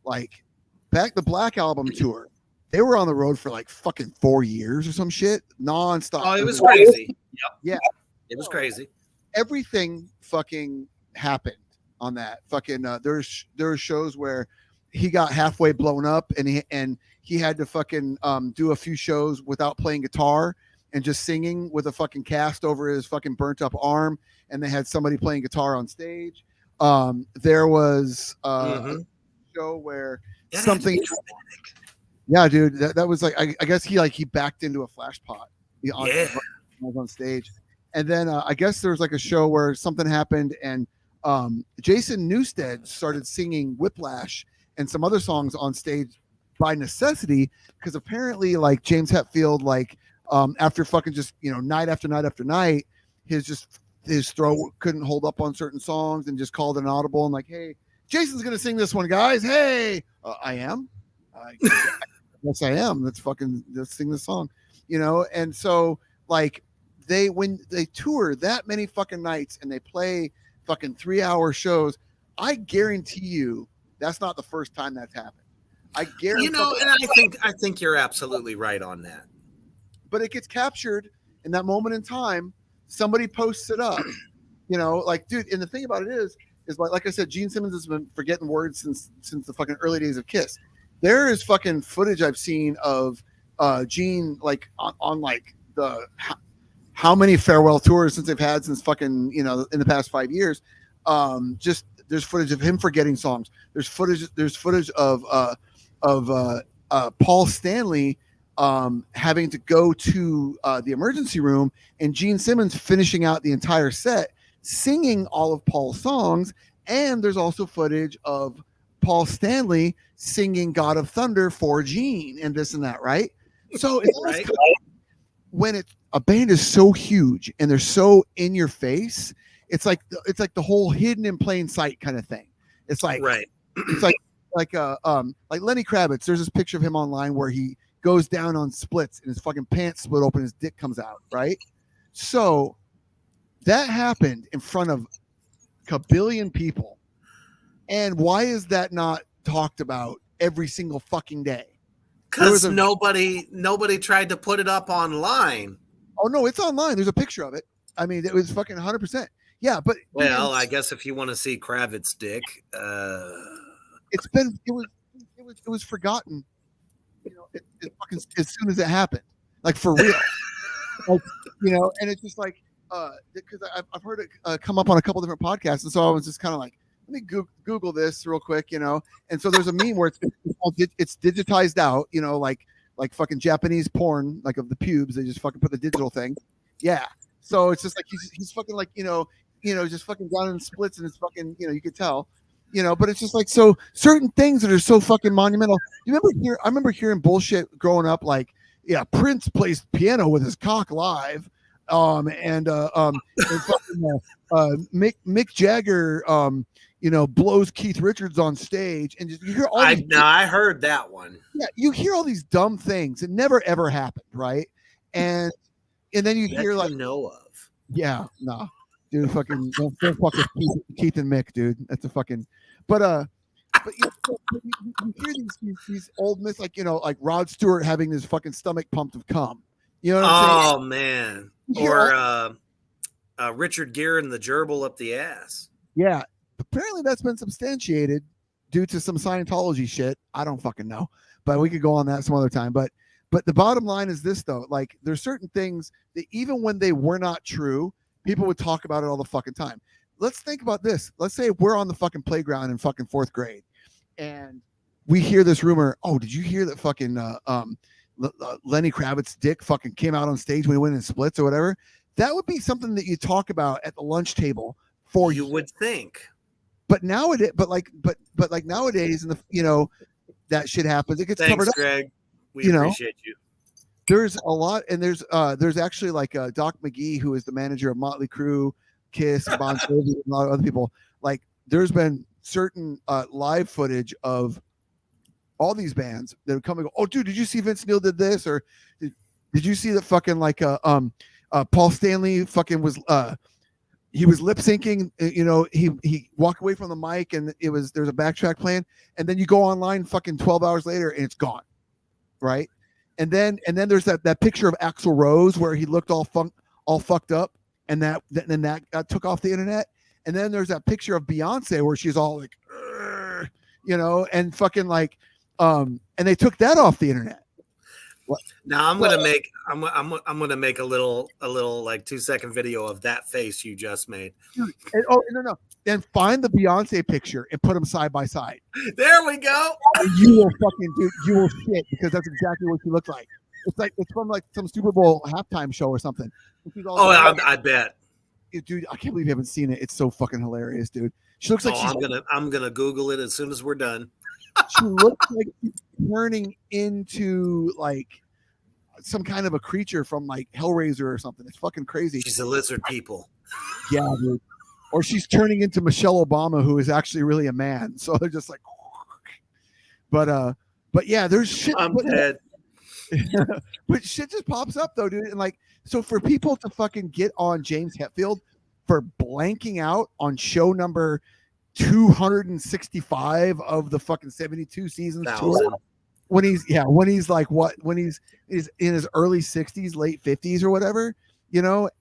Like, back the Black Album tour, they were on the road for like fucking 4 years or some shit, nonstop. Oh, it was crazy. Yep. Yeah. It was crazy. Everything fucking happened on that. Fucking, there were shows where he got halfway blown up, and he had to fucking do a few shows without playing guitar and just singing with a fucking cast over his fucking burnt up arm, and they had somebody playing guitar on stage. There was a show where something. Yeah, dude, that was like I guess he backed into a flash pot. Was on stage, and then I guess there was like a show where something happened, and Jason Newsted started singing Whiplash and some other songs on stage by necessity, because apparently like James Hetfield, like after fucking just night after night after night, his throat couldn't hold up on certain songs, and just called an audible and like, hey, Jason's gonna sing this one, guys. Hey, I am. Yes, I am. Let's sing this song, And so like when they tour that many fucking nights and they play fucking 3-hour shows, I guarantee you that's not the first time that's happened. I guarantee. And I think you're absolutely right on that. But it gets captured in that moment in time. Somebody posts it up, like, dude. And the thing about it is like I said, Gene Simmons has been forgetting words since the fucking early days of Kiss. There is fucking footage I've seen of Gene like on like the how many farewell tours since they've had since fucking in the past 5 years. Just there's footage of him forgetting songs. There's footage of Paul Stanley having to go to the emergency room, and Gene Simmons finishing out the entire set singing all of Paul's songs. And there's also footage of Paul Stanley singing God of Thunder for Gene and this and that, right? So it's right. When a band is so huge and they're so in your face, it's like the whole hidden in plain sight kind of thing. It's like right. It's like Lenny Kravitz. There's this picture of him online where he goes down on splits and his fucking pants split open, his dick comes out, right? So that happened in front of a billion people. And why is that not talked about every single fucking day? Because nobody tried to put it up online. Oh no, it's online. There's a picture of it. I mean, it was fucking 100%. Yeah, but I guess if you want to see Kravitz's dick, it was forgotten. As soon as it happened, like for real, like, and it's just like because I've heard it come up on a couple different podcasts, and so I was just kind of like, let me Google this real quick, And so there's a meme where it's digitized out, like fucking Japanese porn, like of the pubes. They just fucking put the digital thing. Yeah. So it's just like he's fucking like just fucking down in splits, and it's fucking you could tell, But it's just like, so certain things that are so fucking monumental. I remember hearing bullshit growing up, like, yeah, Prince plays piano with his cock live, and fucking, Mick Jagger blows Keith Richards on stage, and just you hear all I heard that one. Yeah, you hear all these dumb things. It never ever happened, right? And then you hear like know of. Yeah, nah. Dude, fucking don't fuck with Keith and Mick, dude. That's a fucking but you hear these old myths, like like Rod Stewart having his fucking stomach pumped of cum. You know what I'm saying? Oh man. Or Richard Gere and the gerbil up the ass. Yeah. Apparently that's been substantiated due to some Scientology shit. I don't fucking know, but we could go on that some other time. But the bottom line is this, though. Like, there's certain things that even when they were not true, people would talk about it all the fucking time. Let's think about this. Let's say we're on the fucking playground in fucking 4th grade, and we hear this rumor. Oh, did you hear that fucking Lenny Kravitz's dick fucking came out on stage when he went in splits or whatever? That would be something that you talk about at the lunch table. You would think. But nowadays, like nowadays, and that shit happens. It gets covered up. Greg. We appreciate you. There's a lot, and there's actually like Doc McGee, who is the manager of Motley Crue, Kiss, Bon Jovi, and a lot of other people. Like, there's been certain live footage of all these bands that would come and go, oh, dude, did you see Vince Neil did this? Or did you see that fucking like Paul Stanley fucking was he was lip syncing, he walked away from the mic, and there's a backtrack playing, and then you go online fucking 12 hours later and it's gone. Right. And then there's that picture of Axl Rose where he looked all fucked up, and that got took off the internet. And then there's that picture of Beyonce where she's all like, and fucking like, and they took that off the internet. Now I'm gonna make a little like 2-second video of that face you just made. And, no. Then find the Beyonce picture and put them side by side. There we go. And you will you will shit, because that's exactly what she looks like. It's from like some Super Bowl halftime show or something. Oh, I bet. Dude, I can't believe you haven't seen it. It's so fucking hilarious, dude. She looks like I'm gonna Google it as soon as we're done. She looks like she's turning into like some kind of a creature from like Hellraiser or something. It's fucking crazy. She's a lizard people. Yeah, dude. Or she's turning into Michelle Obama, who is actually really a man. So they're just like, but yeah, there's shit. I'm dead. But shit just pops up though, dude. And like, so for people to fucking get on James Hetfield for blanking out on show number 265 of the fucking 72 seasons tour, when he's like when he's in his early 60s, late 50s or whatever,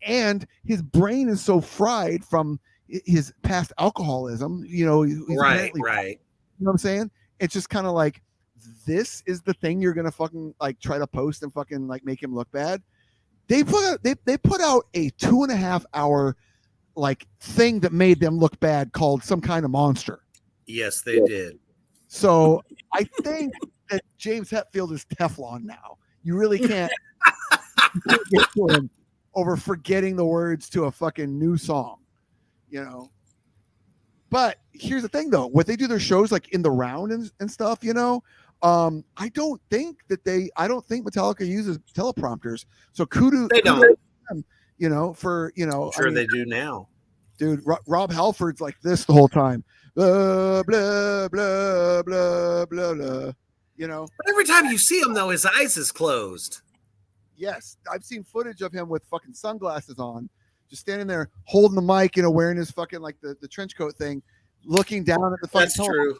and his brain is so fried from his past alcoholism, he's right. You know what I'm saying? It's just kind of like, this is the thing you're gonna fucking like try to post and fucking like make him look bad. They put out a 2.5 hour like thing that made them look bad called Some Kind of Monster. Yes, they did. So I think that James Hetfield is Teflon now. You really can't get to him over forgetting the words to a fucking new song, But here's the thing though, when they do their shows like in the round and stuff, I don't think Metallica uses teleprompters. So kudos, they don't. I'm sure they do now. Dude, Rob Halford's like this the whole time. Blah, blah, blah, blah, blah, blah. But every time you see him though, his eyes is closed. Yes, I've seen footage of him with fucking sunglasses on, just standing there holding the mic, wearing his fucking like the trench coat thing, looking down at the fucking. That's true.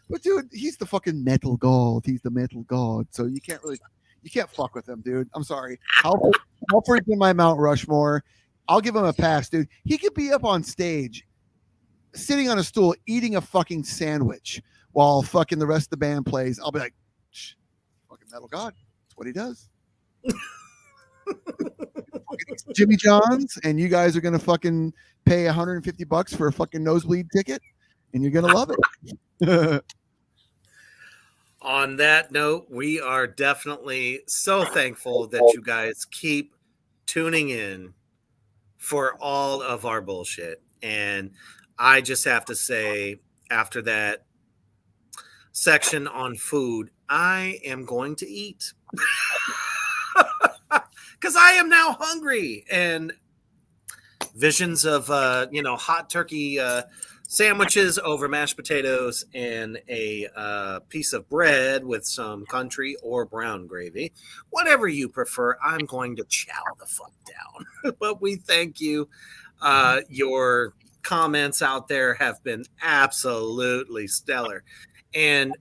But dude, he's the fucking metal god. He's the metal god. So you can't fuck with him, dude. I'm sorry. Halford's in my Mount Rushmore. I'll give him a pass, dude. He could be up on stage, sitting on a stool, eating a fucking sandwich while fucking the rest of the band plays. I'll be like, fucking metal god. That's what he does. Jimmy John's, and you guys are gonna fucking pay $150 for a fucking nosebleed ticket, and you're gonna love it. On that note, we are definitely so thankful that you guys keep tuning in for all of our bullshit. And I just have to say, after that section on food, I am going to eat. Because I am now hungry, and visions of hot turkey sandwiches over mashed potatoes and a piece of bread with some country or brown gravy, whatever you prefer. I'm going to chow the fuck down. But we thank you. Your comments out there have been absolutely stellar, and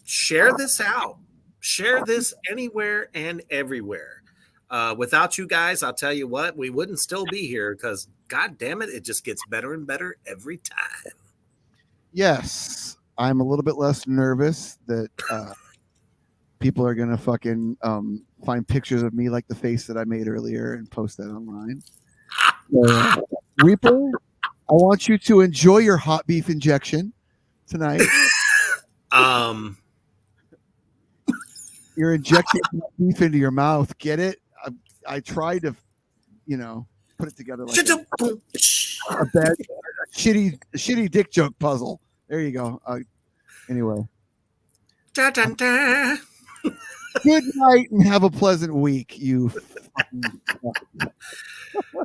share this out. Share this anywhere and everywhere. Without you guys, I'll tell you what, we wouldn't still be here, because God damn it, it just gets better and better every time. Yes, I'm a little bit less nervous that people are gonna fucking find pictures of me like the face that I made earlier and post that online. So, Reaper, I want you to enjoy your hot beef injection tonight. You're injecting beef into your mouth. Get it? I tried to, put it together like a bad, shitty dick joke puzzle. There you go. Anyway. Da, da, da. Good night and have a pleasant week, you.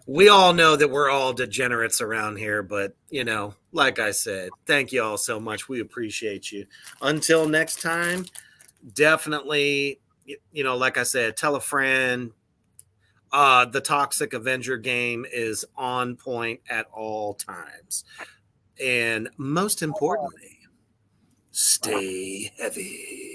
We all know that we're all degenerates around here, but, like I said, thank you all so much. We appreciate you. Until next time, definitely, like I said, tell a friend. The Toxic Avenger game is on point at all times. And most importantly, stay heavy.